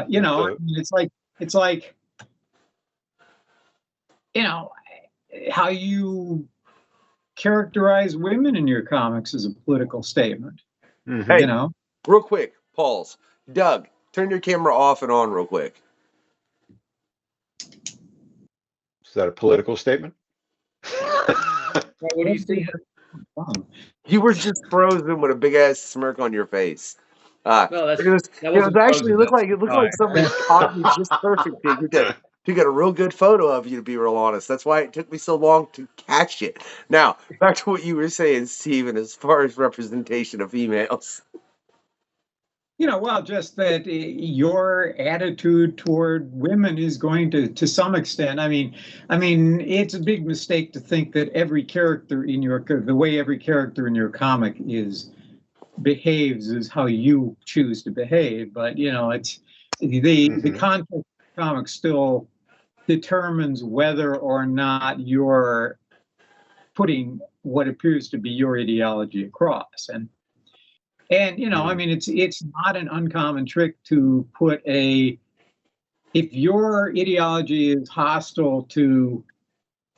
you know, I mean, it's like you know, how you characterize women in your comics is a political statement. Hey, You know, real quick, pause. Doug, turn your camera off and on real quick. Is that a political statement? What do you see? You were just frozen with a big ass smirk on your face. No, It was actually looked like somebody caught you just perfectly. You got a real good photo of you, to be real honest. That's why it took me so long to catch it. Now, back to what you were saying, Steven, as far as representation of females. you know, well, just that your attitude toward women is going to some extent. I mean, it's a big mistake to think that every character in the way every character in your comic behaves is how you choose to behave. But you know, it's the context of the comic still determines whether or not you're putting what appears to be your ideology across. And you know, I mean, it's not an uncommon trick to put if your ideology is hostile to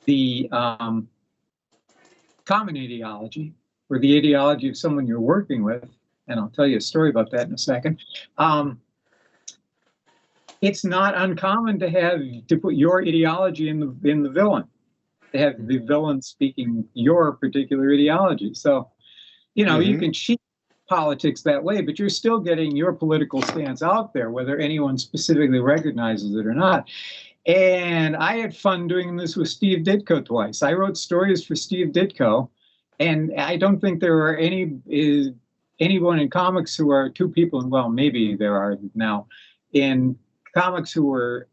the common ideology, or the ideology of someone you're working with, and I'll tell you a story about that in a second. It's not uncommon to put your ideology in the villain, to have the villain speaking your particular ideology. So, you know, you can cheat politics that way, but you're still getting your political stance out there, whether anyone specifically recognizes it or not. And I had fun doing this with Steve Ditko twice. I wrote stories for Steve Ditko, and I don't think there are anyone in comics who are two people, well, maybe there are now, in comics who are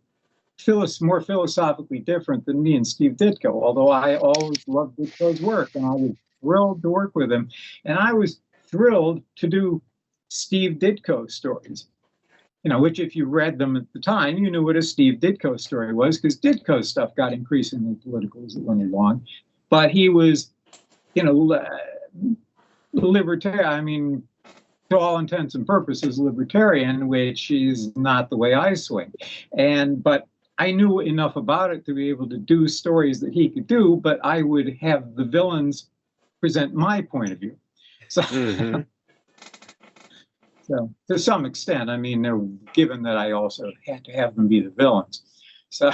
more philosophically different than me and Steve Ditko, although I always loved Ditko's work, and I was thrilled to work with him. And I was thrilled to do Steve Ditko stories, you know, which if you read them at the time, you knew what a Steve Ditko story was, because Ditko stuff got increasingly political as it went along. But he was, you know, libertarian, I mean, to all intents and purposes, libertarian, which is not the way I swing. But I knew enough about it to be able to do stories that he could do, but I would have the villains present my point of view. So, so to some extent, I mean, they're given that I also had to have them be the villains. So,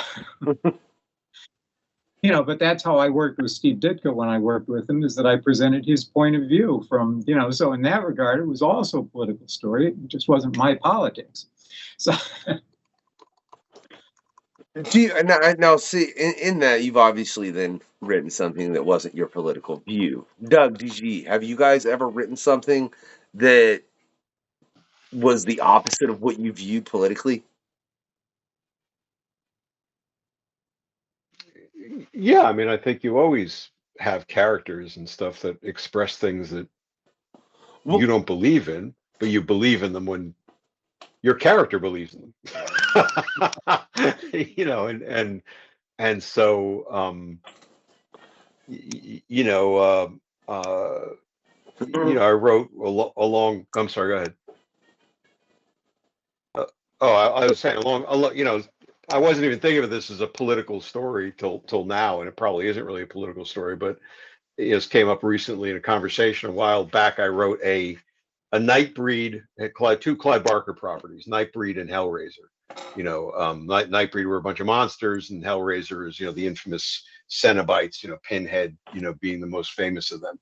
you know, but that's how I worked with Steve Ditko when I worked with him, is that I presented his point of view from, you know, so in that regard, it was also a political story. It just wasn't my politics. So, Do you now see in that you've obviously then written something that wasn't your political view. Doug, have you guys ever written something that was the opposite of what you viewed politically? Yeah, I mean, I think you always have characters and stuff that express things that Well, you don't believe in, but you believe in them when your character believes in them. You know, and so I wrote along. I'm sorry. Go ahead. I was saying I wasn't even thinking of this as a political story till now, and it probably isn't really a political story, but it just came up recently in a conversation a while back. I wrote a Nightbreed, two Clive Barker properties, Nightbreed and Hellraiser. Nightbreed were a bunch of monsters, and Hellraiser is the infamous Cenobites. Pinhead, being the most famous of them.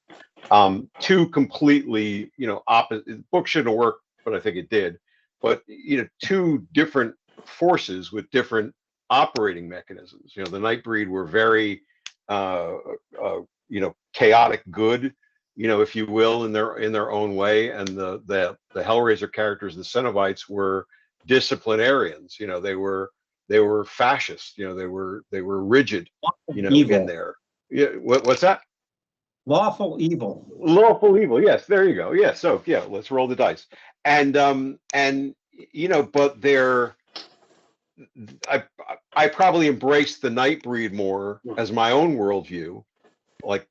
Two completely opposite. Book shouldn't have worked, but I think it did. But two different forces with different operating mechanisms. The Nightbreed were very chaotic good, if you will, in their own way, and the Hellraiser characters, the Cenobites, were disciplinarians. They were fascist. They were rigid. Evil. In there. Yeah. What's that? Lawful evil. Lawful evil. Yes, there you go. Yeah. So yeah, let's roll the dice. And but I probably embraced the Nightbreed more as my own worldview. But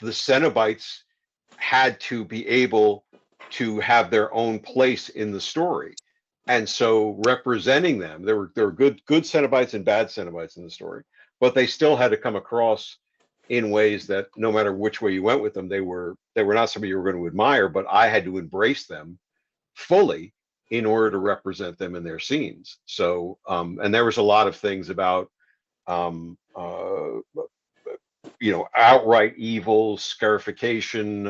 the Cenobites had to be able to have their own place in the story, and so representing them, there were good Cenobites and bad Cenobites in the story, but they still had to come across in ways that no matter which way you went with them, they were not somebody you were going to admire, but I had to embrace them fully in order to represent them in their scenes. So, and there was a lot of things about, outright evil, scarification,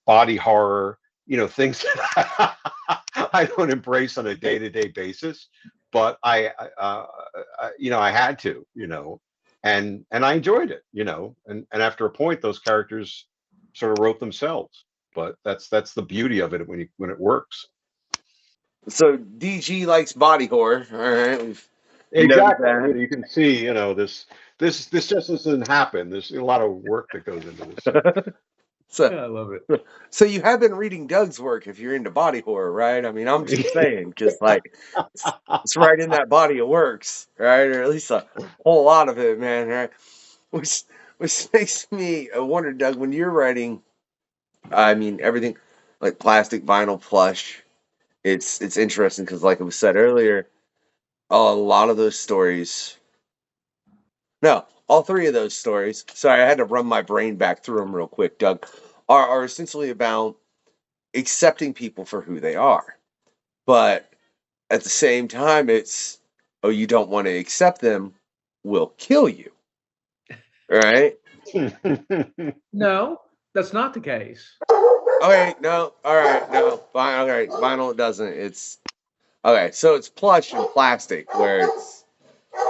body horror, things that I don't embrace on a day-to-day basis, but I had to, and I enjoyed it, and after a point, those characters sort of wrote themselves. But that's the beauty of it when it works. So DG likes body horror. All right. Exactly. You can see, this just doesn't happen. There's a lot of work that goes into this. So I love it. So you have been reading Doug's work if you're into body horror, right? I mean, I'm just saying, just it's right in that body of works, right? Or at least a whole lot of it, man, right? Which makes me wonder, Doug, when you're writing, I mean, everything like plastic, vinyl, plush, it's interesting because, like it was said earlier, a lot of those stories. No, all three of those stories. Sorry, I had to run my brain back through them real quick, Doug. Are essentially about accepting people for who they are. But at the same time, it's, you don't want to accept them, we'll kill you. Right? No, that's not the case. Okay, no, all right, no, fine, all right, vinyl it doesn't. It's okay, so it's plush and plastic where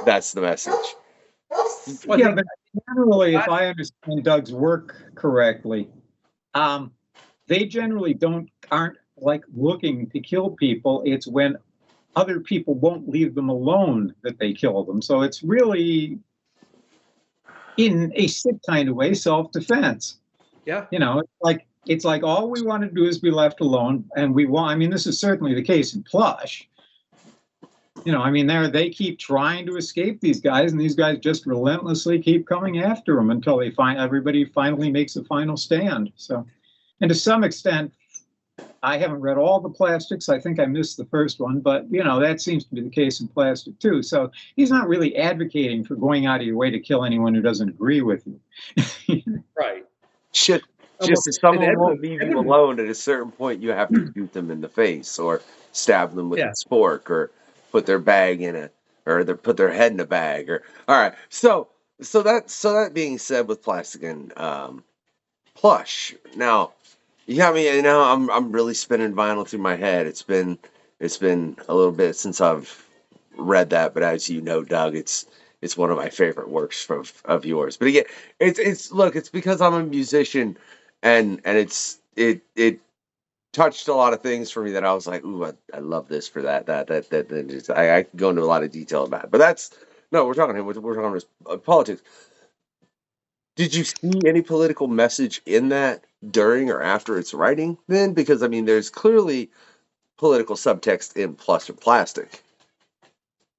that's the message. Well, Yeah, but generally, if I understand Doug's work correctly, they generally aren't like looking to kill people. It's when other people won't leave them alone that they kill them. So it's really, in a sick kind of way, self-defense. Yeah. It's like all we want to do is be left alone, and this is certainly the case in plush. They keep trying to escape these guys, and these guys just relentlessly keep coming after them until everybody finally makes a final stand. So, and to some extent, I haven't read all the plastics. I think I missed the first one, but that seems to be the case in plastic too. So he's not really advocating for going out of your way to kill anyone who doesn't agree with you. Right. Shit. Just if someone won't leave you alone, at a certain point, you have to shoot them in the face or stab them with a spork or put their bag in put their head in a bag. Or all right. So that being said, with plastic and plush, now you got me. Now I'm really spinning vinyl through my head. It's been It's been a little bit since I've read that, but as you know, Doug, it's one of my favorite works of yours. But again, it's look, it's because I'm a musician, and it touched a lot of things for me that I was like, ooh, I love this for that. Just, I could go into a lot of detail about it. But that's no, we're talking politics. Did you see any political message in that during or after its writing then? Because I mean, there's clearly political subtext in Plus or Plastic.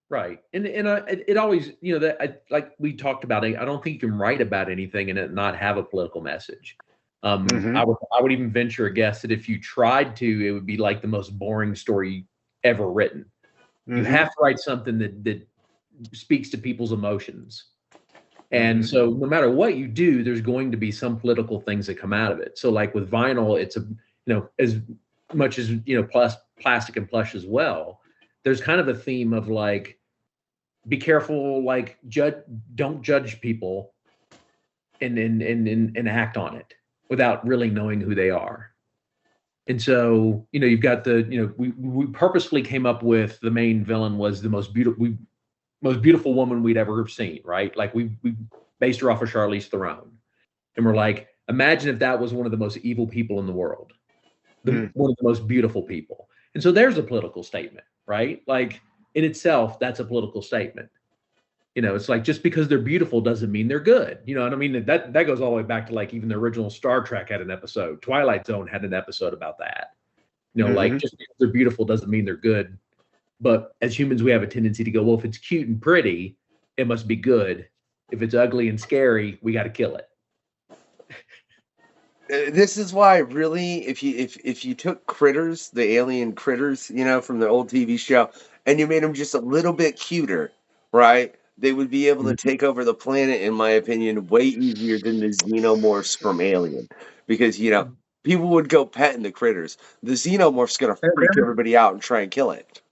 Right. And it always, that like we talked about, I don't think you can write about anything and it not have a political message. Mhm. I would even venture a guess that if you tried to, it would be like the most boring story ever written. You Mhm. have to write something that speaks to people's emotions. And so no matter what you do, there's going to be some political things that come out of it. So like with vinyl, it's as much as, plastic and plush as well, there's kind of a theme of like, be careful, like don't judge people and act on it without really knowing who they are. And so, you've got we purposefully came up with the main villain was the most beautiful woman we'd ever seen, right? Like we based her off of Charlize Theron. And we're like, imagine if that was one of the most evil people in the world, one of the most beautiful people. And so there's a political statement, right? Like in itself, that's a political statement. It's like just because they're beautiful doesn't mean they're good. You know what I mean? That goes all the way back to like even the original Star Trek had an episode. Twilight Zone had an episode about that. Like just because they're beautiful doesn't mean they're good. But as humans, we have a tendency to go, well, if it's cute and pretty, it must be good. If it's ugly and scary, we got to kill it. This is why, really, if you took Critters, the alien critters, from the old TV show, and you made them just a little bit cuter, right? They would be able to take over the planet, in my opinion, way easier than the xenomorphs from Alien, because people would go petting the critters. The xenomorph's gonna freak everybody out and try and kill it.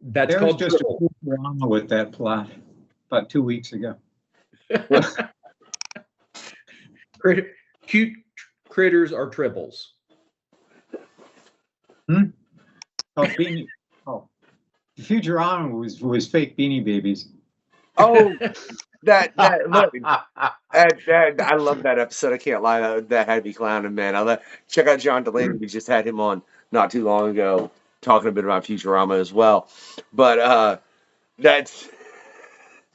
That's There was called just triple. a drama with that plot about 2 weeks ago. Cute critters are triples. Oh, Futurama was fake Beanie Babies. Oh, that look, I love that episode. I can't lie, that had me clowning, man. Check out John Delaney. We just had him on not too long ago, talking a bit about Futurama as well. But that's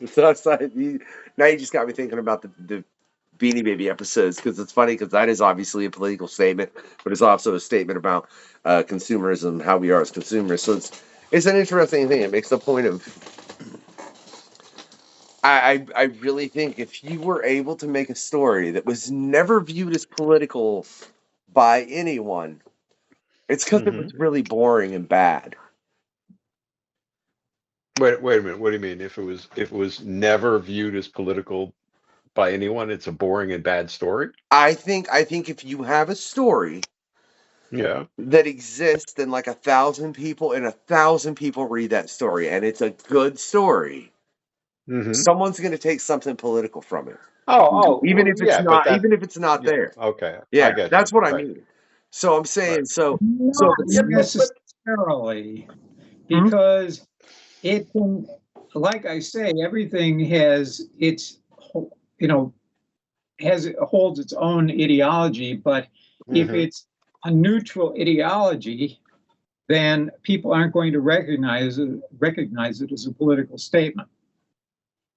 so now you just got me thinking about the Beanie Baby episodes, because it's funny because that is obviously a political statement, but it's also a statement about consumerism, how we are as consumers. So it's an interesting thing. It makes the point of. I really think if you were able to make a story that was never viewed as political by anyone, it's because it was really boring and bad. Wait a minute. What do you mean? If it was never viewed as political by anyone, it's a boring and bad story? I think if you have a story that exists and like 1,000 people and 1,000 people read that story and it's a good story, someone's going to take something political from it. Even if it's not there. Okay. Yeah, that's what I mean. So I'm saying Not necessarily, because it can, like I say, everything has holds its own ideology. But if it's a neutral ideology, then people aren't going to recognize it as a political statement.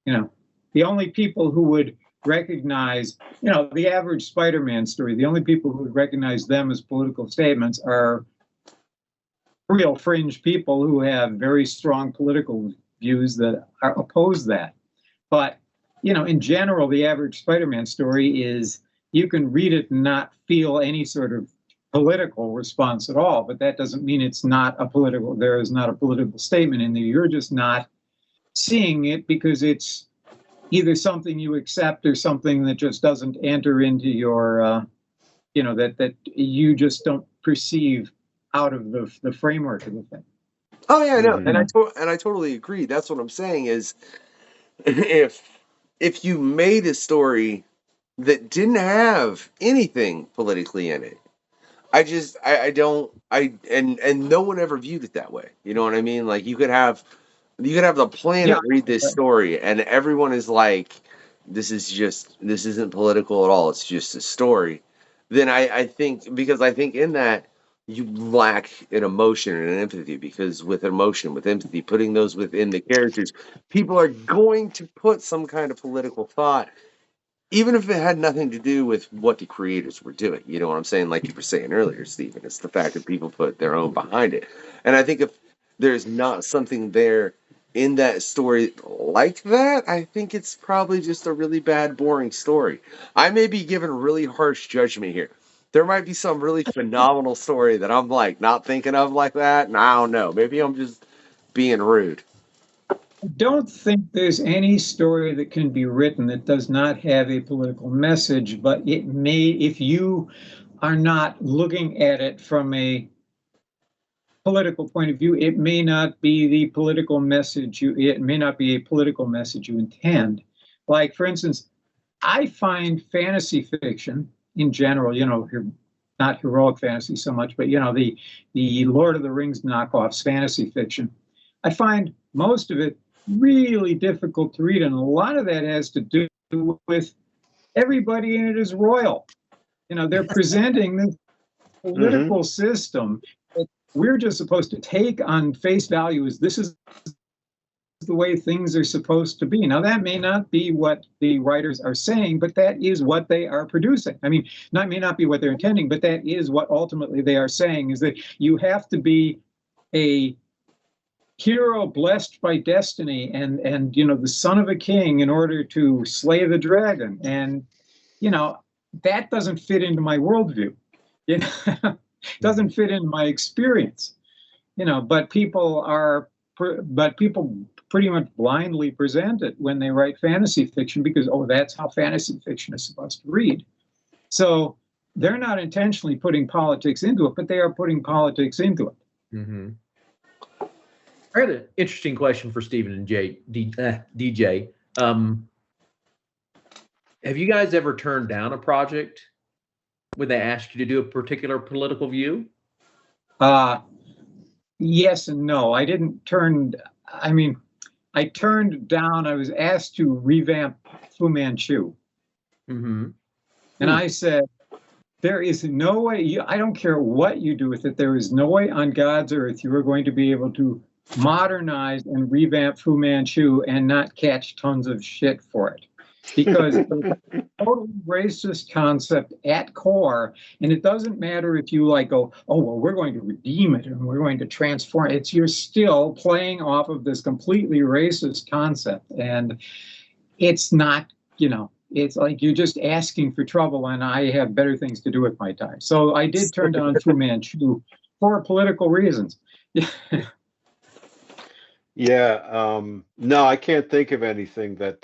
The only people who would recognize, the average Spider-Man story, the only people who would recognize them as political statements are real fringe people who have very strong political views that oppose that. But, in general, the average Spider-Man story is, you can read it and not feel any sort of political response at all, but that doesn't mean there is not a political statement in there. You're just not seeing it because it's either something you accept or something that just doesn't enter into your, that you just don't perceive out of the framework of the thing. Oh yeah, I know, and I totally agree. That's what I'm saying is, if you made a story that didn't have anything politically in it, I don't, and no one ever viewed it that way. You know what I mean? Like you could have the planet Yeah. read this story, and everyone is like, this isn't political at all. It's just a story. Then I think, because I think in that you lack an emotion and an empathy, because with emotion, with empathy, putting those within the characters, people are going to put some kind of political thought, even if it had nothing to do with what the creators were doing. You know what I'm saying? Like you were saying earlier, Stephen, it's the fact that people put their own behind it. And I think if there's not something there in that story like that, I think it's probably just a really bad, boring story. I may be giving really harsh judgment here. There might be some really phenomenal story that I'm like not thinking of like that, and I don't know. Maybe I'm just being rude. I don't think there's any story that can be written that does not have a political message, but it may, if you are not looking at it from a political point of view, it may not be the political message it may not be a political message you intend. Like, for instance, I find fantasy fiction in general, not heroic fantasy so much, but the Lord of the Rings knockoffs, fantasy fiction, I find most of it really difficult to read, and a lot of that has to do with everybody in it is royal. They're presenting this political system that we're just supposed to take on face value as this is the way things are supposed to be. Now, that may not be what the writers are saying, but that is what they are producing. I mean, that may not be what they're intending, but that is what ultimately they are saying, is that you have to be a hero blessed by destiny and the son of a king in order to slay the dragon. And, that doesn't fit into my worldview. Doesn't fit into my experience. But people pretty much blindly present it when they write fantasy fiction because, that's how fantasy fiction is supposed to read. So they're not intentionally putting politics into it, but they are putting politics into it. Mm-hmm. I had an interesting question for Stephen and DJ. Have you guys ever turned down a project when they asked you to do a particular political view? Yes and no. I turned down, I was asked to revamp Fu Manchu. Mm-hmm. And I said, there is no way, I don't care what you do with it, there is no way on God's earth you are going to be able to modernize and revamp Fu Manchu and not catch tons of shit for it. Because it's a totally racist concept at core, and it doesn't matter if you go, we're going to redeem it and we're going to transform it. You're still playing off of this completely racist concept, and it's not, it's like you're just asking for trouble, and I have better things to do with my time. So I did turn down Fu Manchu for political reasons. Yeah. No, I can't think of anything that,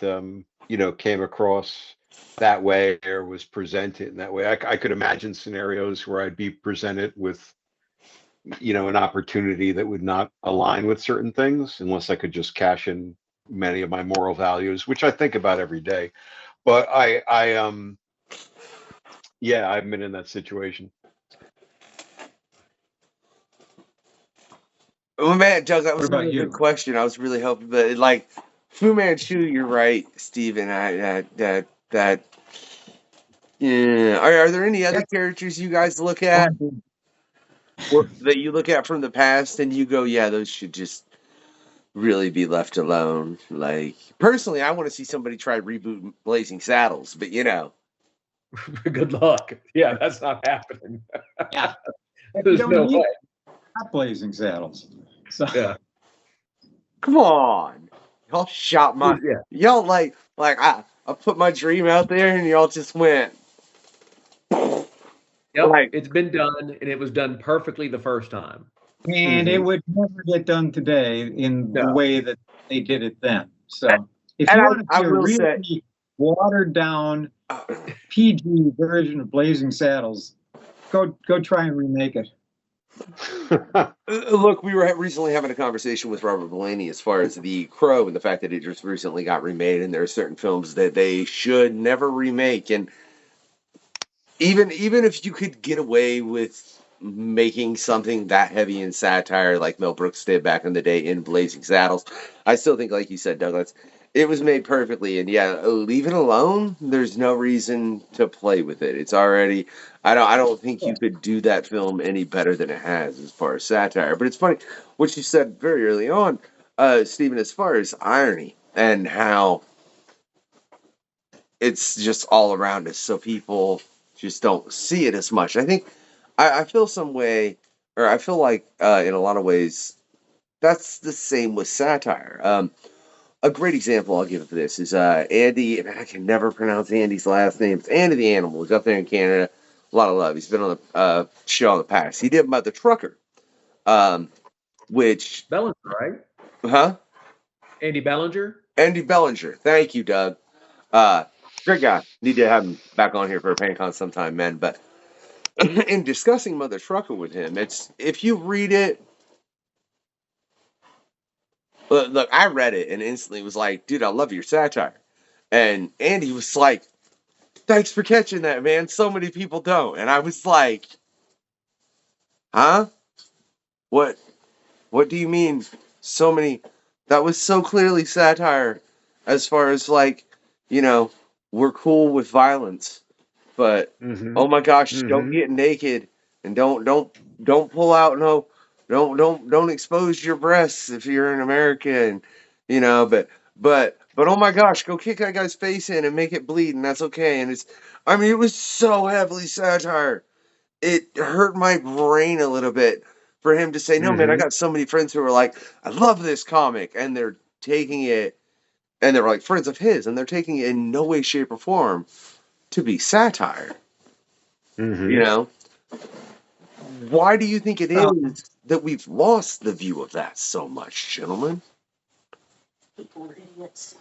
came across that way or was presented in that way. I could imagine scenarios where I'd be presented with, an opportunity that would not align with certain things unless I could just cash in many of my moral values, which I think about every day. But I've been in that situation. Oh man, Doug, that was a really good question. I was really hoping, but Fu Manchu, you're right, Stephen. Are there any other characters you guys look at that you look at from the past and you go, yeah, those should just really be left alone? Like, personally, I want to see somebody try reboot Blazing Saddles, but Good luck. Yeah, that's not happening. Yeah. There's no way. Not Blazing Saddles. So yeah. Come on. Y'all shot y'all I put my dream out there and y'all just went. Yep, it's been done, and it was done perfectly the first time. And it would never get done today in the way that they did it then. So if you want to see a really watered down PG version of Blazing Saddles, go try and remake it. Look, we were recently having a conversation with Robert Blaney as far as The Crow and the fact that it just recently got remade, and there are certain films that they should never remake. And even if you could get away with making something that heavy in satire like Mel Brooks did back in the day in Blazing Saddles. I still think, like you said, Douglas, it was made perfectly, and yeah, leave it alone. There's no reason to play with it. It's already. I don't think you could do that film any better than it has as far as satire. But it's funny what you said very early on, Stephen, as far as irony and how it's just all around us, so people just don't see it as much. I think I feel some way, or I feel like in a lot of ways, that's the same with satire. A great example I'll give of this is Andy, and I can never pronounce Andy's last name. It's Andy the Animal. He's up there in Canada. A lot of love. He's been on the show in the past. He did about the trucker, which... Bellinger, right? Huh? Andy Bellinger? Andy Bellinger. Thank you, Doug. Great guy. Need to have him back on here for a PanCon sometime, man. But in discussing Mother Trucker with him, it's if you read it... Look, I read it and instantly was like, dude, I love your satire. And Andy was like, thanks for catching that, man. So many people don't. And I was like, huh? What do you mean so many? That was so clearly satire as far as like, we're cool with violence. But oh my gosh, don't get naked and don't pull out don't expose your breasts if you're in America, and but oh my gosh, go kick that guy's face in and make it bleed, and that's okay. And it was so heavily satire. It hurt my brain a little bit for him to say, no, man, I got so many friends who are like, I love this comic, and they're taking it, and they're like friends of his, and they're taking it in no way, shape, or form to be satire. Why do you think it is that we've lost the view of that so much, gentlemen? People are idiots.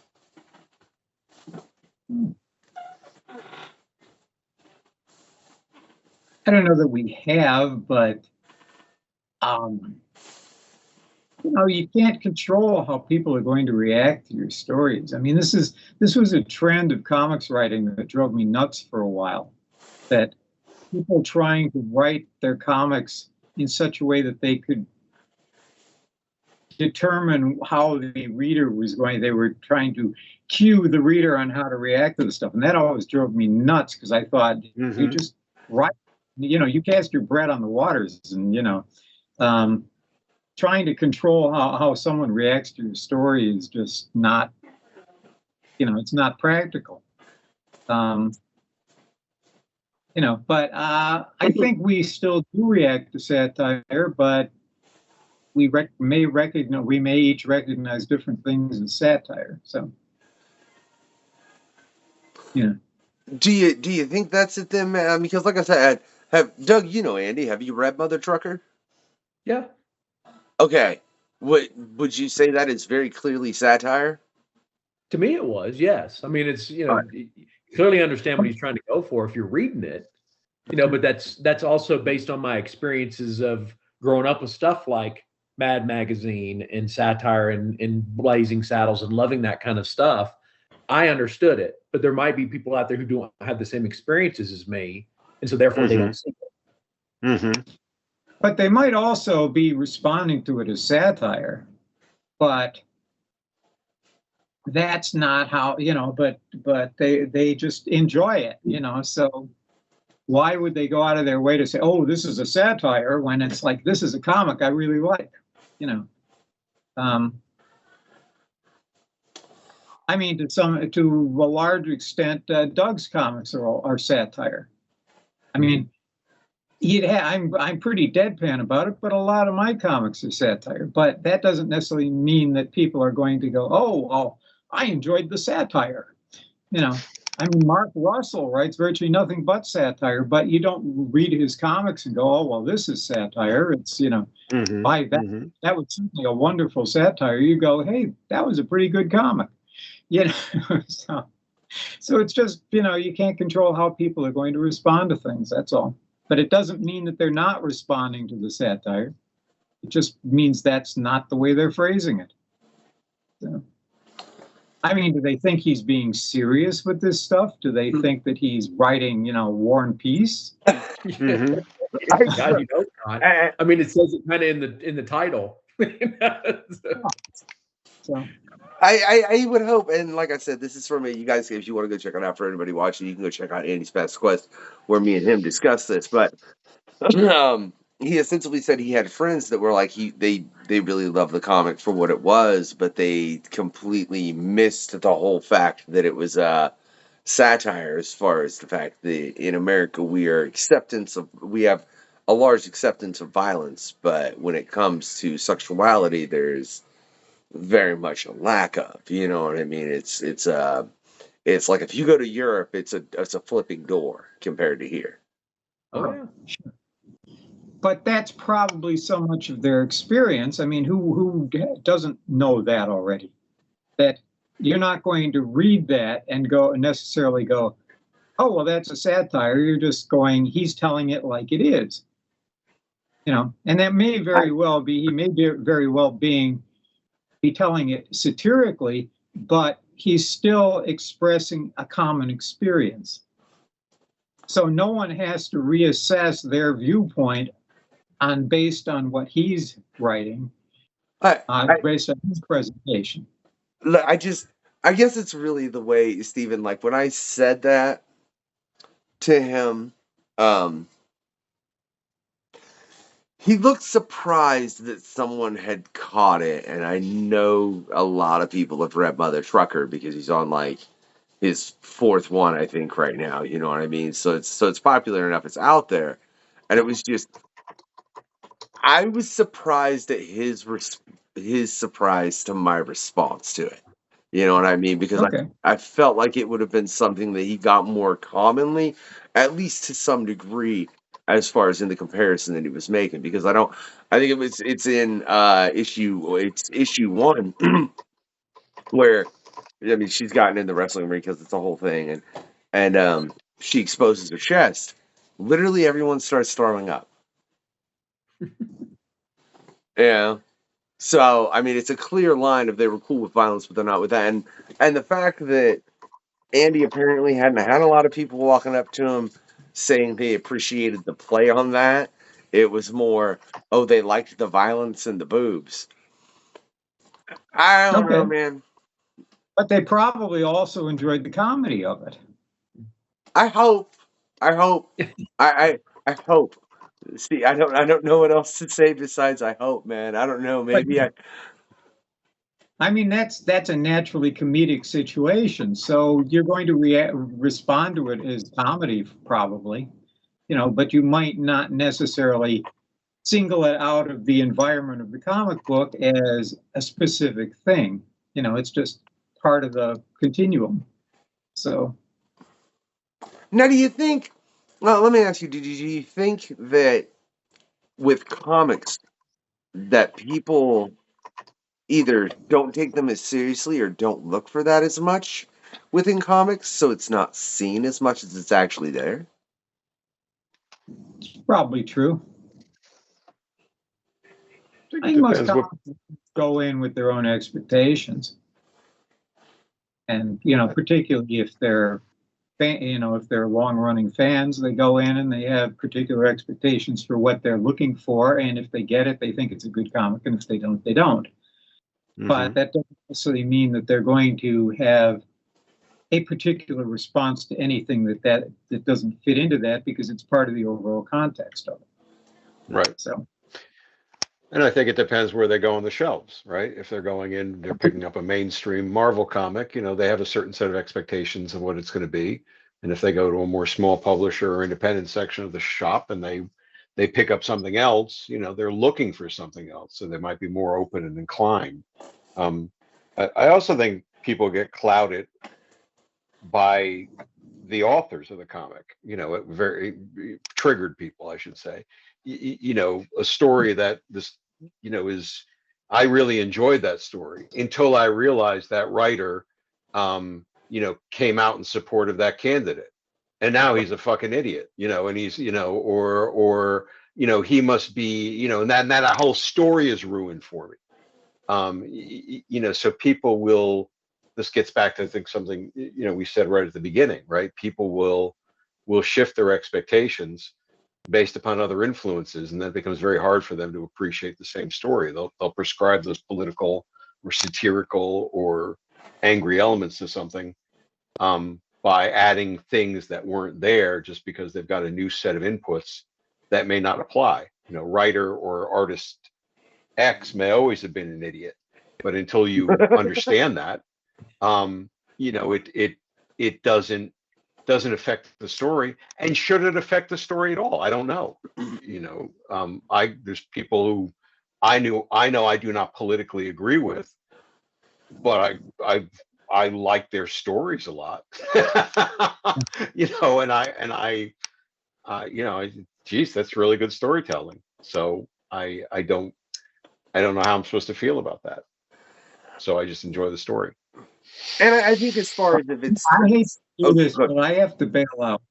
I don't know that we have, but you can't control how people are going to react to your stories. I mean, this was a trend of comics writing that drove me nuts for a while. That people trying to write their comics in such a way that they could determine how the reader was going. They were trying to cue the reader on how to react to the stuff, and that always drove me nuts because I thought you just write. You cast your bread on the waters, and trying to control how someone reacts to your story is just not, it's not practical. But I think we still do react to satire, but we may each recognize different things as satire. So, Do you think that's it then, man? Because like I said, Doug, Andy, have you read Mother Trucker? Yeah. Okay. Would you say that is very clearly satire? To me, it was, yes. I mean, it's, you clearly understand what he's trying to go for if you're reading it, but that's also based on my experiences of growing up with stuff like Mad Magazine and satire and Blazing Saddles and loving that kind of stuff. I understood it, but there might be people out there who don't have the same experiences as me, and so therefore they don't see it. But they might also be responding to it as satire, but that's not how, but they just enjoy it, so why would they go out of their way to say, oh, this is a satire, when it's like, this is a comic I really like, I mean, to a large extent, Doug's comics are satire. I mean, I'm pretty deadpan about it, but a lot of my comics are satire. But that doesn't necessarily mean that people are going to go, oh, I enjoyed the satire. I mean, Mark Russell writes virtually nothing but satire, but you don't read his comics and go, oh, well, this is satire. It's, that was certainly a wonderful satire. You go, hey, that was a pretty good comic. So it's just, you can't control how people are going to respond to things. That's all. But it doesn't mean that they're not responding to the satire. It just means that's not the way they're phrasing it. So, I mean, do they think he's being serious with this stuff? Do they think that he's writing, War and Peace? God, you hope not. I mean, it says it kind of in the title. So I would hope, and like I said, this is for me. You guys, if you want to go check it out, for anybody watching, you can go check out Andy's Past Quest, where me and him discuss this. But he essentially said he had friends that were like they really loved the comic for what it was, but they completely missed the whole fact that it was satire, as far as the fact that in America we have a large acceptance of violence, but when it comes to sexuality, there's very much a lack of. You know what I mean? It's like if you go to Europe, it's a flipping door compared to here. Oh yeah. sure. But that's probably so much of their experience. I mean, who doesn't know that already? That you're not going to read that and necessarily go, oh, well, that's a satire. You're just going, he's telling it like it is. You know, and that may very well be, he may be very well be telling it satirically, but he's still expressing a common experience. So no one has to reassess their viewpoint based on what he's writing, based on his presentation. I guess it's really the way, Stephen, like when I said that to him, he looked surprised that someone had caught it, and I know a lot of people have read Mother Trucker because he's on like his fourth one, I think, right now. You know what I mean? So it's popular enough, it's out there, and it was just, I was surprised at his surprise to my response to it. You know what I mean? Because Okay. I felt like it would have been something that he got more commonly, at least to some degree, as far as in the comparison that he was making. Because I think it's in issue 1 where, I mean, she's gotten in the wrestling ring because it's a whole thing, and she exposes her chest. Literally everyone starts throwing up. Yeah. So, I mean, it's a clear line if they were cool with violence, but they're not with that. And the fact that Andy apparently hadn't had a lot of people walking up to him saying they appreciated the play on that. It was more, oh, they liked the violence and the boobs. I don't know, man. But they probably also enjoyed the comedy of it. I hope. I hope. See, I don't know what else to say besides I hope, man. I don't know. Maybe I mean, that's a naturally comedic situation. So you're going to respond to it as comedy, probably, you know, but you might not necessarily single it out of the environment of the comic book as a specific thing. You know, it's just part of the continuum. So now, do you think? Well, let me ask you: do you think that with comics that people either don't take them as seriously or don't look for that as much within comics, so it's not seen as much as it's actually there? it's probably true. I think most comics go in with their own expectations. And, you know, particularly if they're, if they're long-running fans, they go in and they have particular expectations for what they're looking for. And if they get it, they think it's a good comic. And if they don't, they don't. Mm-hmm. But that doesn't necessarily mean that they're going to have a particular response to anything that doesn't fit into that, because it's part of the overall context of it. Right. So. And I think it depends where they go on the shelves, right? If they're going in, they're picking up a mainstream Marvel comic, you know, they have a certain set of expectations of what it's going to be. And if they go to a more small publisher or independent section of the shop and they pick up something else, you know, they're looking for something else. So they might be more open and inclined. I also think people get clouded by the authors of the comic, you know, it very triggered people, I should say. You know, a story that this, you know, I really enjoyed that story until I realized that writer, you know, came out in support of that candidate. And now he's a fucking idiot, you know, and he's, you know, or, you know, he must be, you know, and that whole story is ruined for me. You know, so people will, this gets back to, I think, something, you know, we said right at the beginning, right? People will shift their expectations based upon other influences, and that becomes very hard for them to appreciate the same story. They'll prescribe those political or satirical or angry elements to something by adding things that weren't there just because they've got a new set of inputs that may not apply. You know, writer or artist X may always have been an idiot, but until you understand that, you know, it doesn't affect the story. And should it affect the story at all? I don't know. You know, there's people who I know I do not politically agree with, but I like their stories a lot. You know, and I you know, geez, that's really good storytelling. So I don't know how I'm supposed to feel about that. So I just enjoy the story. And I think as far as if it's, I hate to do this, good. but I have to bail out.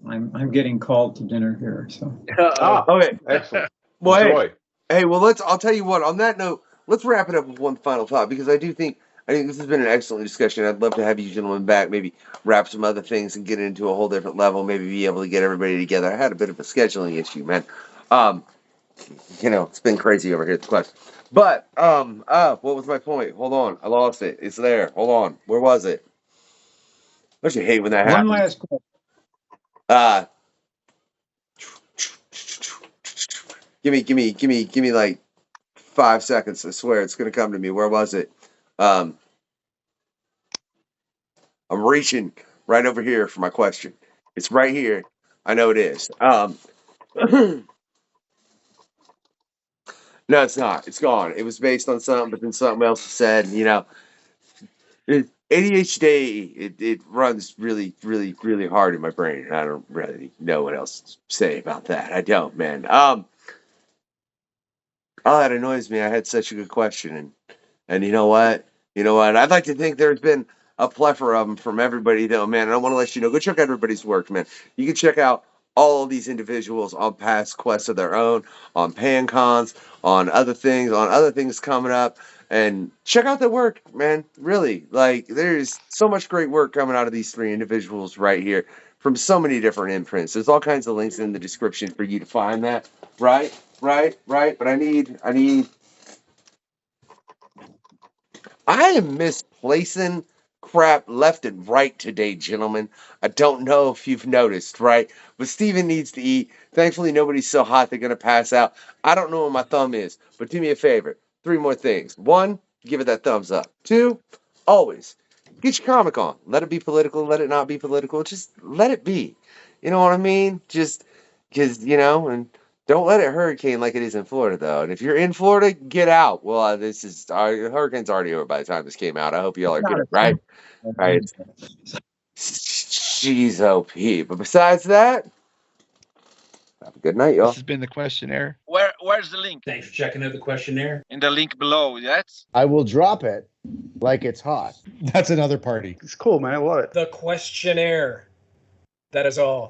I'm getting called to dinner here, so. Okay. Excellent. Well, Enjoy. hey, well, I'll tell you what, on that note, let's wrap it up with one final thought, because I think this has been an excellent discussion. I'd love to have you gentlemen back, maybe wrap some other things and get into a whole different level, maybe be able to get everybody together. I had a bit of a scheduling issue, man. You know, it's been crazy over here at the Quest. But, what was my point? Hold on. I lost it. It's there. Hold on. Where was it? Don't you hate when that happens? One last question. Give me like 5 seconds. I swear it's gonna come to me. Where was it? I'm reaching right over here for my question. It's right here. I know it is. No, it's not. It's gone. It was based on something, but then something else was said. You know, ADHD. It runs really, really, really hard in my brain, and I don't really know what else to say about that. I don't, man. Oh, that annoys me. I had such a good question, and you know what? I'd like to think there's been a plethora of them from everybody, though, man. And I want to let you know, go check out everybody's work, man. You can check out all of these individuals on past quests of their own, on PanCons, on other things coming up, and check out their work, man. Really, like, there's so much great work coming out of these three individuals right here from so many different imprints. There's all kinds of links in the description for you to find that. Right. But I am misplacing crap left and right today, gentlemen. I don't know if you've noticed, right? But Steven needs to eat. Thankfully, nobody's so hot they're going to pass out. I don't know where my thumb is, but do me a favor. 3 more things. 1, give it that thumbs up. 2, always get your comic on. Let it be political. Let it not be political. Just let it be. You know what I mean? Just because, and don't let it hurricane like it is in Florida, though. And if you're in Florida, get out. Well, hurricane's already over by the time this came out. I hope y'all are good, right? Right. Jeez, OP. But besides that, have a good night, y'all. This has been the questionnaire. Where's the link? Thanks for checking out the questionnaire. In the link below, yes? I will drop it like it's hot. That's another party. It's cool, man. I love it. The questionnaire. That is all.